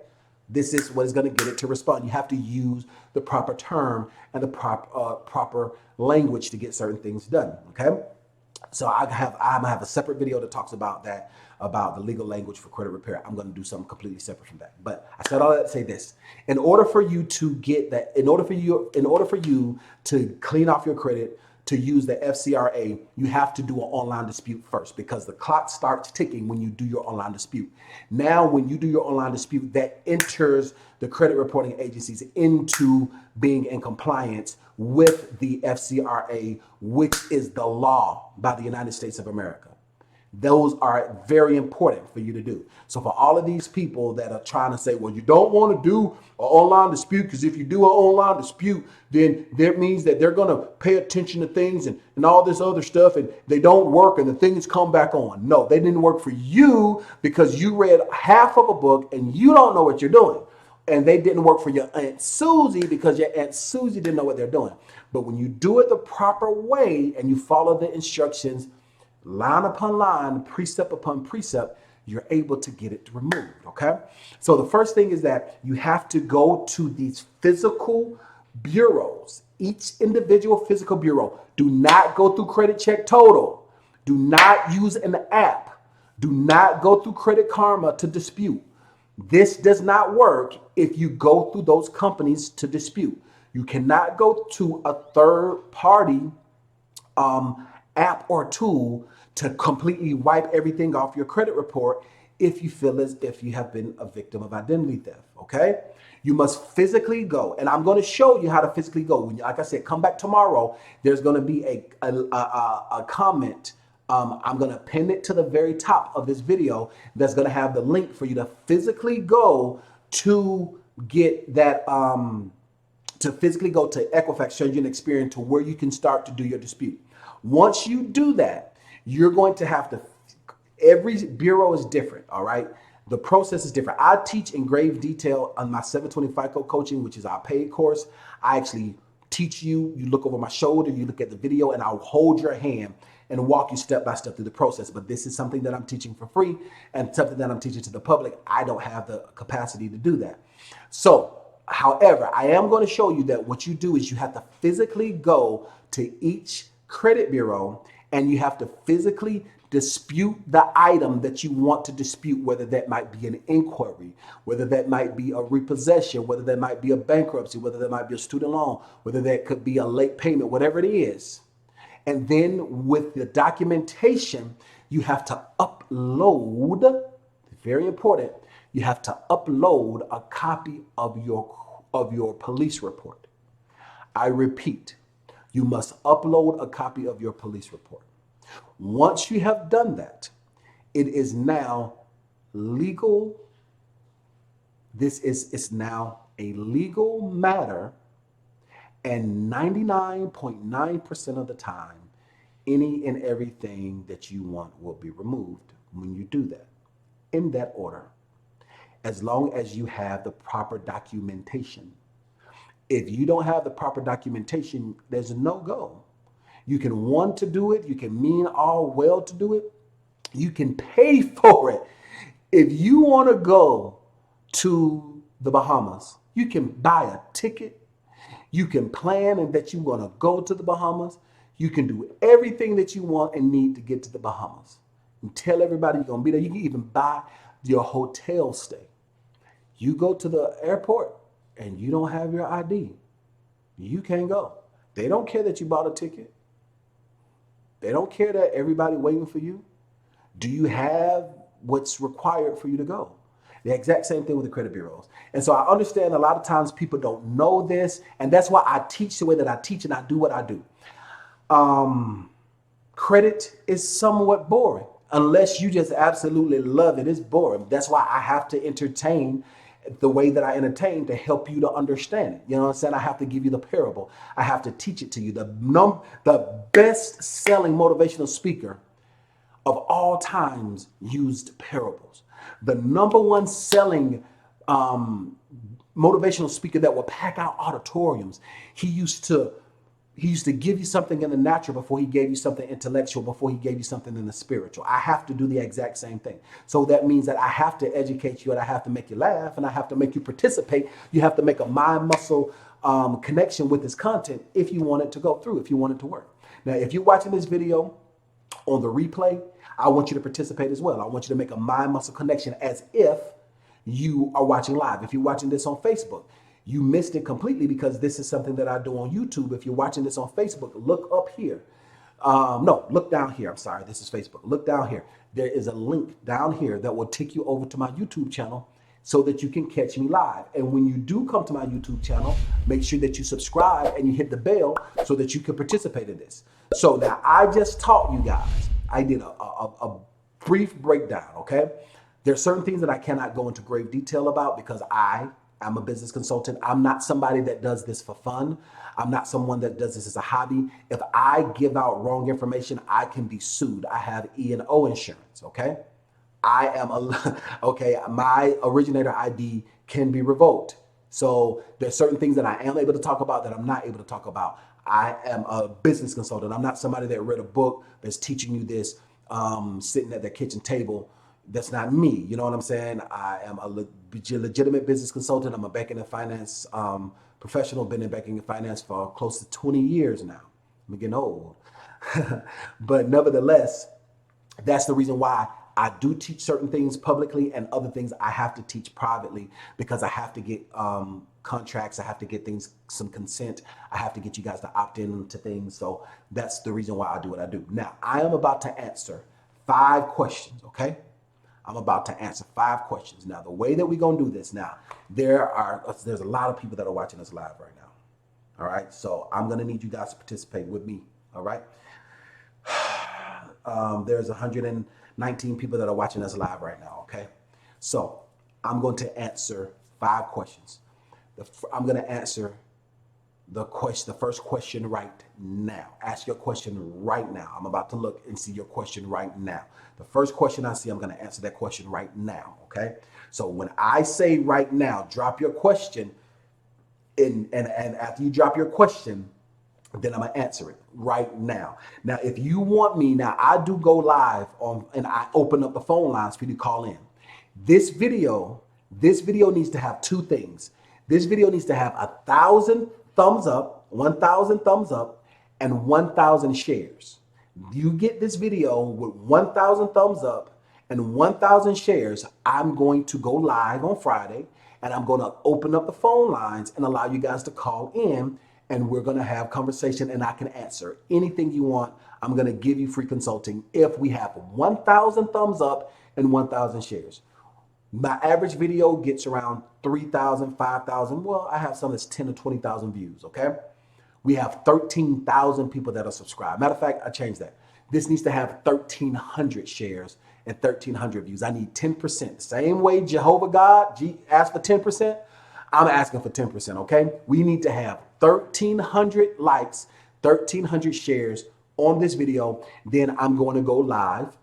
This is what is going to get it to respond. You have to use the proper term and the proper language to get certain things done. Okay? So I'm gonna have a separate video that talks about that, about the legal language for credit repair. I'm gonna do something completely separate from that. But I said all that to say this: in order for you to get that, in order for you to clean off your credit, to use the FCRA, you have to do an online dispute first, because the clock starts ticking when you do your online dispute. Now, when you do your online dispute, that enters the credit reporting agencies into being in compliance with the FCRA, which is the law by the United States of America. Those are very important for you to do. So for all of these people that are trying to say, well, you don't want to do an online dispute, because if you do an online dispute, then that means that they're going to pay attention to things and all this other stuff, and they don't work and the things come back on. No, they didn't work for you because you read half of a book and you don't know what you're doing. And they didn't work for your Aunt Susie because your Aunt Susie didn't know what they're doing. But when you do it the proper way and you follow the instructions, line upon line, precept upon precept, you're able to get it removed, okay? So the first thing is that you have to go to these physical bureaus, each individual physical bureau. Do not go through Credit Check Total. Do not use an app. Do not go through Credit Karma to dispute. This does not work if you go through those companies to dispute. You cannot go to a third party app or tool to completely wipe everything off your credit report if you feel as if you have been a victim of identity theft, okay? You must physically go, and I'm going to show you how to physically go. Like I said, come back tomorrow. There's going to be a comment. I'm going to pin it to the very top of this video. That's going to have the link for you to physically go to get that, to physically go to Equifax Change and Experience, to where you can start to do your dispute. Once you do that, you're going to have to, every bureau is different, all right? The process is different. I teach in grave detail on my 720 FICO coaching, which is our paid course. I actually teach you, you look over my shoulder, you look at the video, and I'll hold your hand and walk you step by step through the process. But this is something that I'm teaching for free and something that I'm teaching to the public. I don't have the capacity to do that. So, however, I am going to show you that what you do is you have to physically go to each credit bureau and you have to physically dispute the item that you want to dispute, whether that might be an inquiry, whether that might be a repossession, whether that might be a bankruptcy, whether that might be a student loan, whether that could be a late payment, whatever it is. And then with the documentation, you have to upload, very important, you have to upload a copy of your police report. I repeat, you must upload a copy of your police report. Once you have done that, it is now legal. It's now a legal matter, and 99.9% of the time, any and everything that you want will be removed when you do that, in that order, as long as you have the proper documentation. If you don't have the proper documentation, there's a no-go. You can want to do it. You can mean all well to do it. You can pay for it. If you want to go to the Bahamas, you can buy a ticket. You can plan and that you want to go to the Bahamas. You can do everything that you want and need to get to the Bahamas. And tell everybody you're going to be there. You can even buy your hotel stay. You go to the airport and you don't have your ID. You can't go. They don't care that you bought a ticket. They don't care that everybody waiting for you. Do you have what's required for you to go? The exact same thing with the credit bureaus. And so I understand a lot of times people don't know this, and that's why I teach the way that I teach and I do what I do. Credit is somewhat boring. Unless you just absolutely love it, it's boring. That's why I have to entertain the way that I entertain to help you to understand it. You know what I'm saying? I have to give you the parable. I have to teach it to you. The best-selling motivational speaker of all times used parables. The number one selling motivational speaker that will pack out auditoriums, he used to give you something in the natural before he gave you something intellectual, before he gave you something in the spiritual. I have to do the exact same thing. So that means that I have to educate you, and I have to make you laugh, and I have to make you participate. You have to make a mind-muscle connection with this content if you want it to go through, if you want it to work. Now, if you're watching this video on the replay, I want you to participate as well. I want you to make a mind muscle connection as if you are watching live. If you're watching this on Facebook, you missed it completely because this is something that I do on YouTube. If you're watching this on Facebook, look up here. No, look down here. I'm sorry, this is Facebook. Look down here. There is a link down here that will take you over to my YouTube channel so that you can catch me live. And when you do come to my YouTube channel, make sure that you subscribe and you hit the bell so that you can participate in this. So now I just taught you guys. I did a brief breakdown, okay? There are certain things that I cannot go into grave detail about because I'm a business consultant. I'm not somebody that does this for fun. I'm not someone that does this as a hobby. If I give out wrong information, I can be sued. I have E.O insurance, okay? Okay, my originator ID can be revoked. So there's certain things that I am able to talk about that I'm not able to talk about. I am a business consultant. I'm not somebody that read a book that's teaching you this sitting at their kitchen table. That's not me. You know what I'm saying? I am a legitimate business consultant. I'm a banking and finance professional. Been in banking and finance for close to 20 years now. I'm getting old. But nevertheless, that's the reason why I do teach certain things publicly and other things I have to teach privately because I have to get contracts. I have to get things, some consent. I have to get you guys to opt in to things. So that's the reason why I do what I do. Now, I am about to answer 5 questions, okay? I'm about to answer 5 questions. Now, the way that we're going to do this now, there's a lot of people that are watching us live right now. All right. So I'm going to need you guys to participate with me. All right. There's 119 people that are watching us live right now. Okay. So I'm going to answer 5 questions. I'm going to answer the first question right now. Ask your question right now. I'm about to look and see your question right now. The first question I see, I'm going to answer that question right now. Okay. So when I say right now, drop your question and after you drop your question, then I'm going to answer it right now. Now, if you want me, now I do go live and I open up the phone lines for you to call in. This video needs to have 2 things. This video needs to have 1,000 thumbs up, 1,000 thumbs up, and 1,000 shares. You get this video with 1,000 thumbs up and 1,000 shares, I'm going to go live on Friday and I'm going to open up the phone lines and allow you guys to call in and we're going to have conversation and I can answer anything you want. I'm going to give you free consulting if we have 1,000 thumbs up and 1,000 shares. My average video gets around 3,000, 5,000. Well, I have some that's 10 to 20,000 views, okay? We have 13,000 people that are subscribed. Matter of fact, I changed that. This needs to have 1,300 shares and 1,300 views. I need 10%. Same way Jehovah God asked for 10%, I'm asking for 10%, okay? We need to have 1,300 likes, 1,300 shares on this video. Then I'm going to go live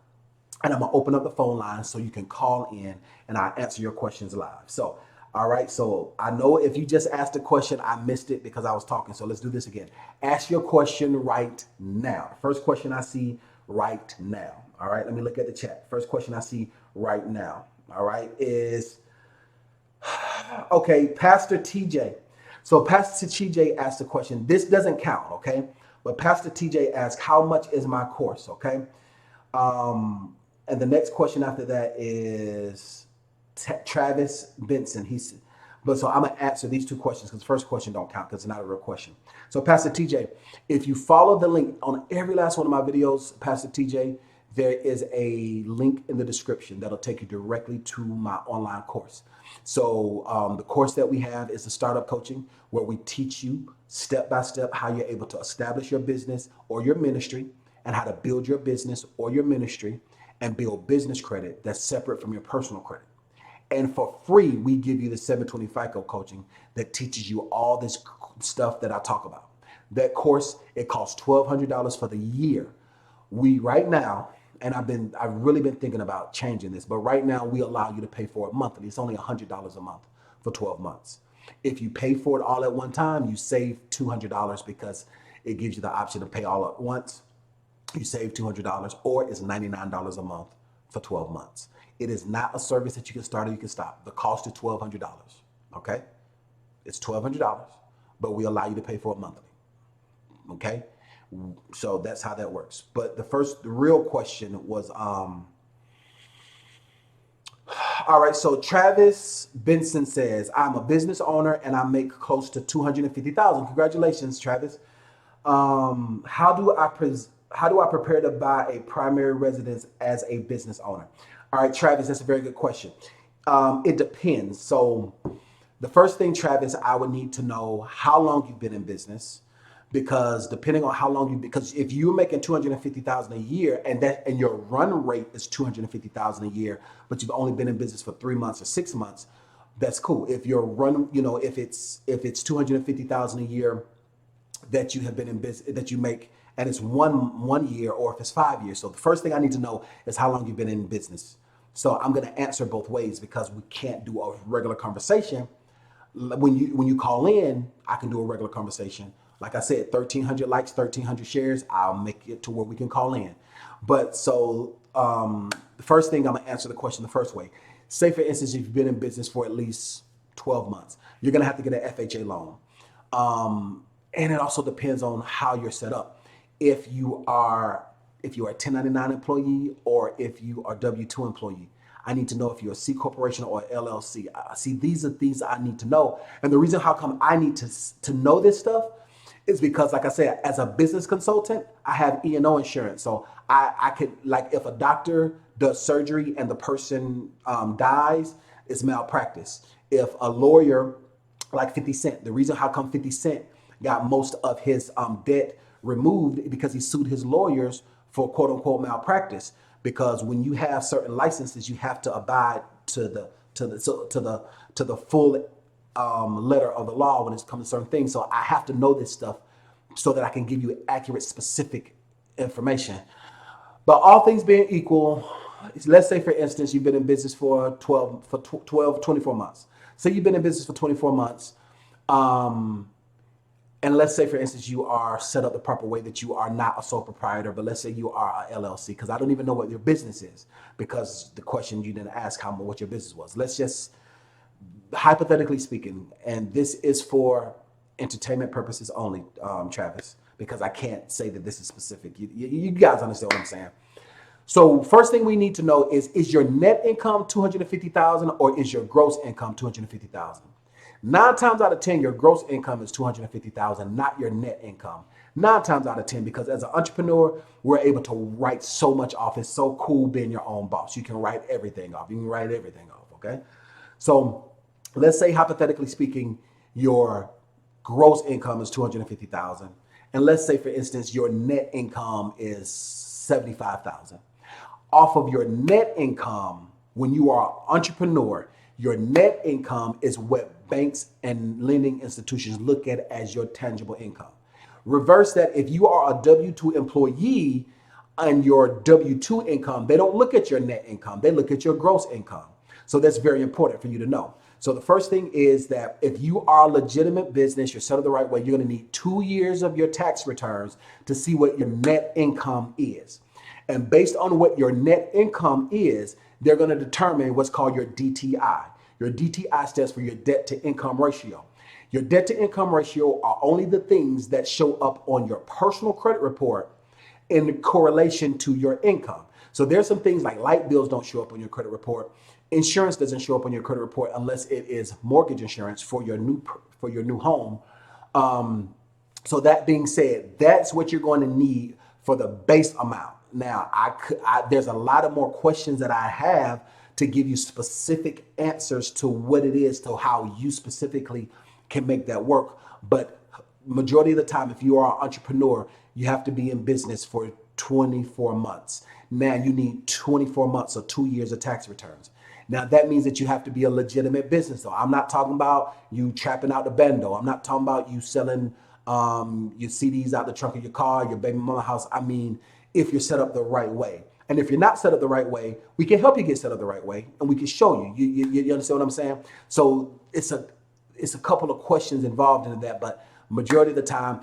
and I'm going to open up the phone line so you can call in and I'll answer your questions live. So, all right. So I know if you just asked a question, I missed it because I was talking. So let's do this again. Ask your question right now. First question I see right now. All right. Let me look at the chat. First question I see right now. All right. Is, okay, Pastor TJ. So Pastor TJ asked a question. This doesn't count. Okay. But Pastor TJ asked, how much is my course? Okay. And the next question after that is Travis Benson. So I'm gonna answer these 2 questions because the first question don't count because it's not a real question. So Pastor TJ, if you follow the link on every last one of my videos, Pastor TJ, there is a link in the description that'll take you directly to my online course. So the course that we have is the startup coaching where we teach you step by step how you're able to establish your business or your ministry and how to build your business or your ministry and build business credit that's separate from your personal credit. And for free, we give you the 720 FICO coaching that teaches you all this stuff that I talk about. That course, it costs $1,200 for the year. We right now, and I've really been thinking about changing this, but right now we allow you to pay for it monthly. It's only $100 a month for 12 months. If you pay for it all at one time, you save $200 because it gives you the option to pay all at once. You save $200 or it's $99 a month for 12 months. It is not a service that you can start or you can stop. The cost is $1,200, okay? It's $1,200, but we allow you to pay for it monthly, okay? So that's how that works. But the real question was, all right. So Travis Benson says, I'm a business owner and I make close to 250,000. Congratulations, Travis. How do how do I prepare to buy a primary residence as a business owner? All right, Travis, that's a very good question. It depends. So the first thing, Travis, I would need to know how long you've been in business, because depending on how long because if you're making 250,000 a year and your run rate is 250,000 a year, but you've only been in business for 3 months or 6 months, that's cool. If your run, if it's 250,000 a year that you have been in business that you make, and it's one year, or if it's 5 years. So the first thing I need to know is how long you've been in business. So I'm going to answer both ways, because we can't do a regular conversation. When you call in, I can do a regular conversation. Like I said, 1,300 likes, 1,300 shares. I'll make it to where we can call in. But so the first thing, I'm gonna answer the question the first way. Say for instance, if you've been in business for at least 12 months, you're gonna have to get an FHA loan. And it also depends on how you're set up. If you are a 1099 employee, or if you are W-2 employee. I need to know if you're a C corporation or LLC. See, these are things I need to know. And the reason how come I need to know this stuff is because, like I said, as a business consultant, I have E&O insurance. So I could, like, if a doctor does surgery and the person dies, it's malpractice. If a lawyer, like 50 Cent, the reason how come 50 Cent got most of his debt removed, because he sued his lawyers for quote unquote malpractice. Because when you have certain licenses, you have to abide to the full letter of the law when it comes to certain things. So I have to know this stuff so that I can give you accurate, specific information. But all things being equal, let's say for instance, you've been in business for 24 months. Say you've been in business for 24 months. And let's say, for instance, you are set up the proper way, that you are not a sole proprietor, but let's say you are a LLC, because I don't even know what your business is, because the question you didn't ask what your business was. Let's just, hypothetically speaking, and this is for entertainment purposes only, Travis, because I can't say that this is specific. You guys understand what I'm saying? So first thing we need to know is your net income 250,000, or is your gross income 250,000? 9 times out of 10, your gross income is 250,000, not your net income. 9 times out of 10, because as an entrepreneur, we're able to write so much off. It's so cool being your own boss. You can write everything off. You can write everything off. Okay. So let's say, hypothetically speaking, your gross income is 250,000. And let's say, for instance, your net income is 75,000. Off of your net income, when you are an entrepreneur, your net income is what banks and lending institutions look at as your tangible income. Reverse that, if you are a W-2 employee and your W-2 income, they don't look at your net income, they look at your gross income. So that's very important for you to know. So the first thing is that if you are a legitimate business, you're set up the right way, you're going to need 2 years of your tax returns to see what your net income is. And based on what your net income is, they're going to determine what's called your DTI. Your DTI stands for your debt to income ratio. Your debt to income ratio are only the things that show up on your personal credit report in correlation to your income. So there's some things like light bills don't show up on your credit report. Insurance doesn't show up on your credit report unless it is mortgage insurance for your new home. So that being said, that's what you're going to need for the base amount. Now, there's a lot of more questions that I have to give you specific answers to what it is, to how you specifically can make that work. But majority of the time, if you are an entrepreneur, you have to be in business for 24 months. Now you need 24 months or 2 years of tax returns. Now that means that you have to be a legitimate business. So I'm not talking about you trapping out the bando. I'm not talking about you selling your CDs out the trunk of your car, your baby mama house. I mean, if you're set up the right way. And if you're not set up the right way, we can help you get set up the right way, and we can show you. You understand what I'm saying? So it's a couple of questions involved in that, but majority of the time,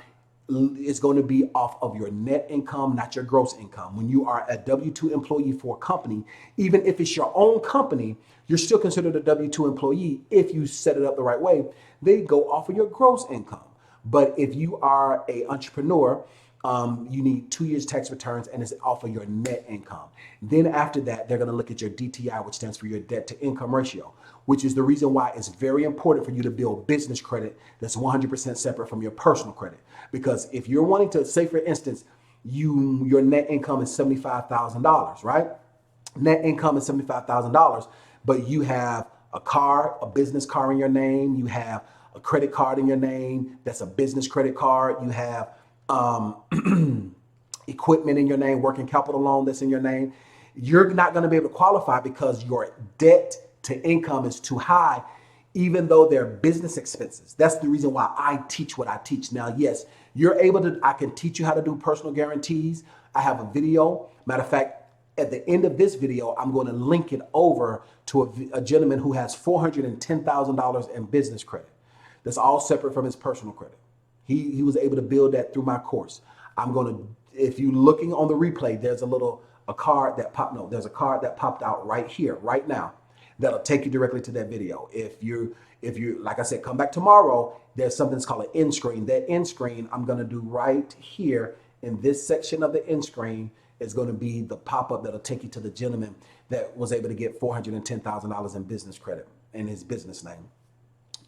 it's going to be off of your net income, not your gross income. When you are a W-2 employee for a company, even if it's your own company, you're still considered a W-2 employee if you set it up the right way. They go off of your gross income. But if you are an entrepreneur, You need 2 years tax returns, and it's off of your net income. Then after that, they're going to look at your DTI, which stands for your debt to income ratio, which is the reason why it's very important for you to build business credit that's 100% separate from your personal credit. Because if you're wanting to, say for instance, your net income is $75,000, right? Net income is $75,000, but you have a car, a business car in your name, you have a credit card in your name, that's a business credit card, you have equipment in your name, working capital loan that's in your name, you're not going to be able to qualify because your debt to income is too high, even though they're business expenses. That's the reason why I teach what I teach. Now, yes, you're able to, I can teach you how to do personal guarantees. I have a video. Matter of fact, at the end of this video, I'm going to link it over to a gentleman who has $410,000 in business credit. That's all separate from his personal credit. He was able to build that through my course. I'm going to, if you're looking on the replay, there's a card that popped, no, there's a card that popped out right here, right now, that'll take you directly to that video. If you, like I said, come back tomorrow, there's something that's called an end screen. That end screen, I'm going to do right here in this section of the end screen is going to be the pop-up that'll take you to the gentleman that was able to get $410,000 in business credit in his business name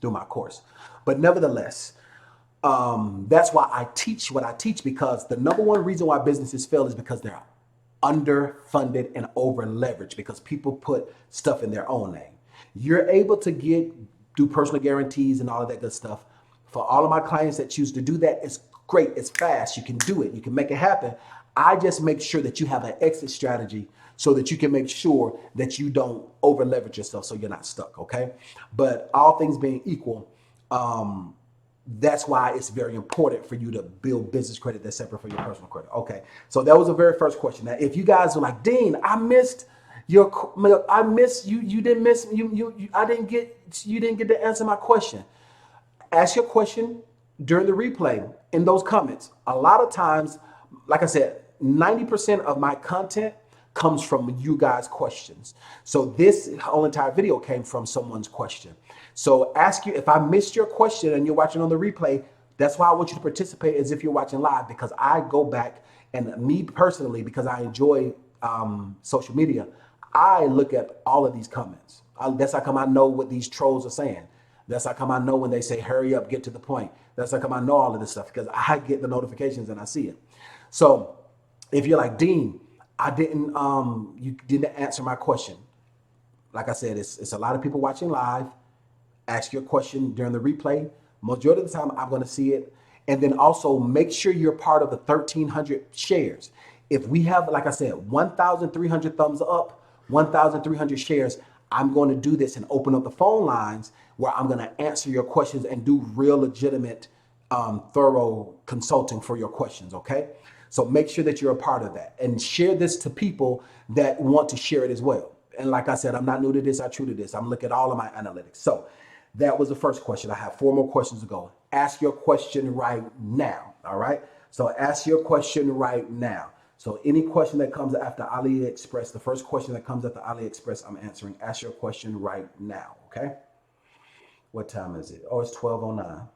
through my course. But nevertheless, that's why I teach what I teach, because the number one reason why businesses fail is because they're underfunded and over leveraged, because people put stuff in their own name. You're able to do personal guarantees and all of that good stuff. For all of my clients that choose to do that, it's great. It's fast. You can do it. You can make it happen. I just make sure that you have an exit strategy so that you can make sure that you don't over leverage yourself so you're not stuck, okay? But all things being equal, that's why it's very important for you to build business credit that's separate from your personal credit. Okay, so that was the very first question. Now, if you guys are like, Dean, I missed you. You didn't miss you didn't get to answer my question. Ask your question during the replay in those comments. A lot of times, like I said, 90% of my content comes from you guys' questions. So this whole entire video came from someone's question. So ask you, if I missed your question and you're watching on the replay, that's why I want you to participate as if you're watching live, because I go back, and me personally, because I enjoy social media, I look at all of these comments. That's how come I know what these trolls are saying. That's how come I know when they say, hurry up, get to the point. That's how come I know all of this stuff, because I get the notifications and I see it. So if you're like, Dean, you didn't answer my question. Like I said, it's a lot of people watching live. Ask your question during the replay. Majority of the time, I'm going to see it. And then also make sure you're part of the 1,300 shares. If we have, like I said, 1,300 thumbs up, 1,300 shares, I'm going to do this and open up the phone lines where I'm going to answer your questions and do real legitimate, thorough consulting for your questions, okay? So make sure that you're a part of that and share this to people that want to share it as well. And like I said, I'm not new to this, I'm true to this. I'm looking at all of my analytics. So that was the first question. I have 4 more questions to go. Ask your question right now, all right? So ask your question right now. So any question that comes after AliExpress, the first question that comes after AliExpress, I'm answering. Ask your question right now, okay? What time is it? Oh, it's 12:09.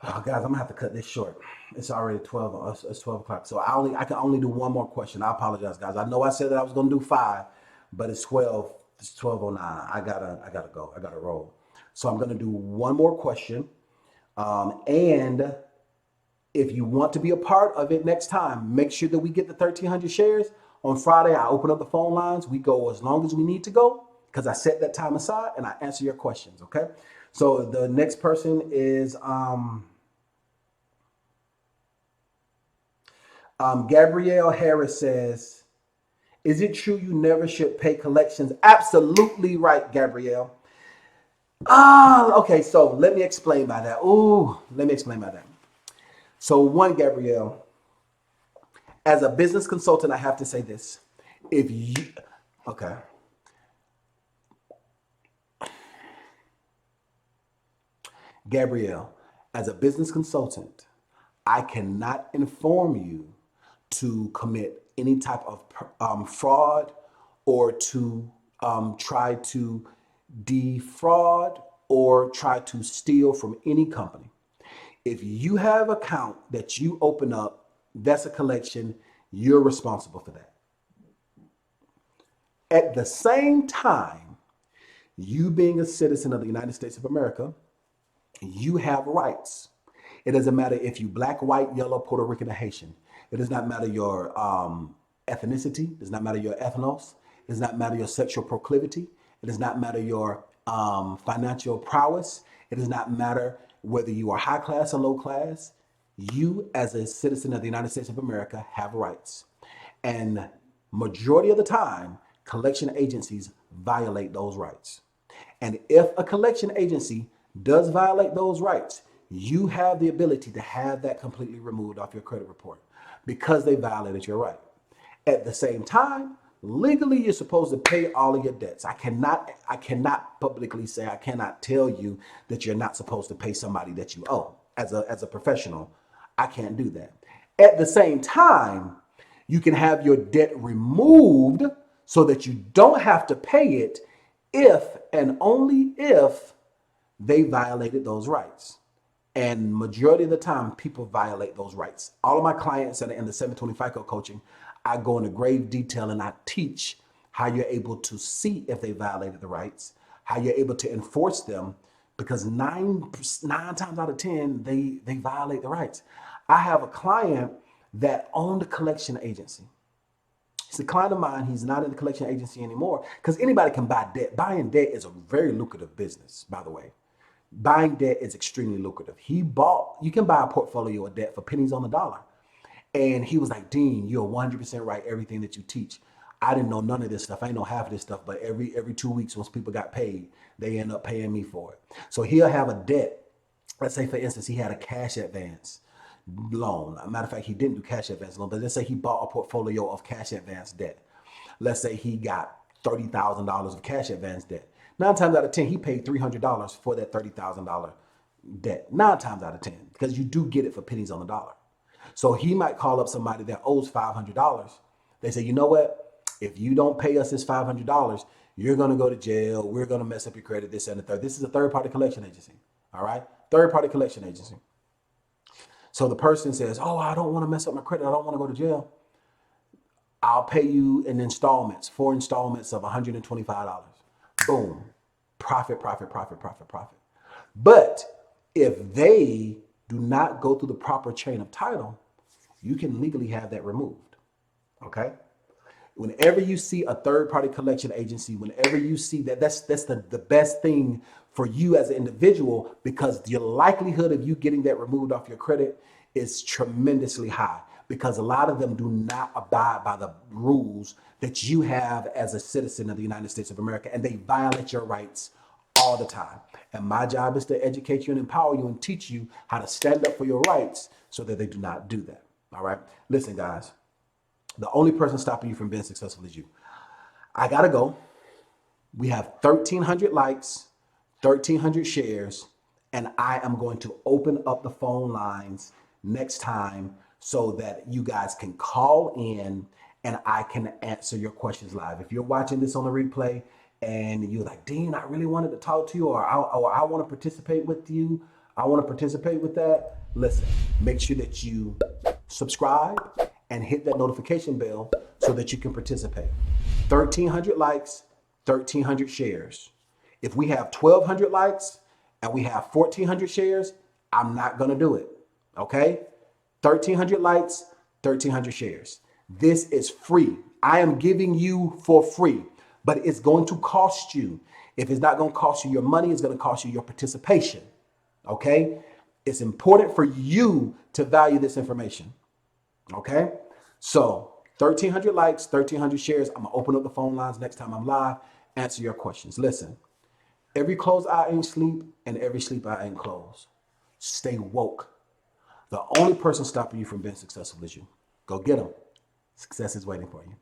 Oh, guys, I'm gonna have to cut this short. It's already 12. It's 12 o'clock. So I can only do one more question. I apologize, guys. I know I said that I was gonna do 5, but it's 12. It's 12:09. I gotta go. I gotta roll. So I'm gonna do one more question. And if you want to be a part of it next time, make sure that we get the 1,300 shares. On Friday, I open up the phone lines. We go as long as we need to go because I set that time aside and I answer your questions, okay? So the next person is Gabrielle Harris says, is it true you never should pay collections? Absolutely right, Gabrielle. Okay, so let me explain by that. Let me explain by that. So one, Gabrielle, as a business consultant, I have to say this. If you, okay. Gabrielle, as a business consultant, I cannot inform you to commit any type of fraud or to try to defraud or try to steal from any company. If you have an account that you open up, that's a collection, you're responsible for that. At the same time, you being a citizen of the United States of America, you have rights. It doesn't matter if you black, white, yellow, Puerto Rican, or Haitian. It does not matter your ethnicity. It does not matter your ethnos. It does not matter your sexual proclivity. It does not matter your financial prowess. It does not matter whether you are high class or low class. You, as a citizen of the United States of America, have rights. And majority of the time, collection agencies violate those rights. And if a collection agency does violate those rights, you have the ability to have that completely removed off your credit report because they violated your right. At the same time, legally you're supposed to pay all of your debts. I cannot publicly say, I cannot tell you that you're not supposed to pay somebody that you owe. As a professional, I can't do that. At the same time, you can have your debt removed so that you don't have to pay it if and only if they violated those rights. And majority of the time, people violate those rights. All of my clients that are in the 720 FICO coaching, I go into grave detail and I teach how you're able to see if they violated the rights, how you're able to enforce them, because nine times out of 10, they violate the rights. I have a client that owned a collection agency. He's a client of mine. He's not in the collection agency anymore because anybody can buy debt. Buying debt is a very lucrative business, by the way. Buying debt is extremely lucrative. You can buy a portfolio of debt for pennies on the dollar. And he was like, Dean, you're 100% right, everything that you teach. I didn't know none of this stuff. I didn't know half of this stuff, but every 2 weeks, once people got paid, they end up paying me for it. So he'll have a debt. Let's say, for instance, he had a cash advance loan. Matter of fact, he didn't do cash advance loan, but let's say he bought a portfolio of cash advance debt. Let's say he got $30,000 of cash advance debt. 9 times out of 10, he paid $300 for that $30,000 debt. 9 times out of 10, because you do get it for pennies on the dollar. So he might call up somebody that owes $500. They say, you know what? If you don't pay us this $500, you're going to go to jail. We're going to mess up your credit, this and the third. This is a third-party collection agency. All right? Third-party collection agency. So the person says, oh, I don't want to mess up my credit. I don't want to go to jail. I'll pay you in installments, 4 installments of $125. Boom. Profit, profit, profit, profit, profit. But if they do not go through the proper chain of title, you can legally have that removed. Okay? Whenever you see a third-party collection agency, whenever you see that, that's the best thing for you as an individual, because your likelihood of you getting that removed off your credit is tremendously high, because a lot of them do not abide by the rules that you have as a citizen of the United States of America, and they violate your rights all the time. And my job is to educate you and empower you and teach you how to stand up for your rights so that they do not do that. All right? Listen, guys, the only person stopping you from being successful is you. I got to go. We have 1,300 likes, 1,300 shares, and I am going to open up the phone lines next time so that you guys can call in and I can answer your questions live. If you're watching this on the replay and you're like, Dean, I really wanted to talk to you, or I want to participate with you, I want to participate with that, listen, make sure that you subscribe and hit that notification bell so that you can participate. 1,300 likes, 1,300 shares. If we have 1,200 likes and we have 1,400 shares, I'm not going to do it. Okay? 1,300 likes, 1,300 shares. This is free. I am giving you for free, but it's going to cost you. If it's not going to cost you your money, it's going to cost you your participation. Okay? It's important for you to value this information. Okay? So 1,300 likes, 1,300 shares. I'm going to open up the phone lines next time I'm live, answer your questions. Listen, every closed eye ain't sleep and every sleep eye ain't closed. Stay woke. The only person stopping you from being successful is you. Go get them. Success is waiting for you.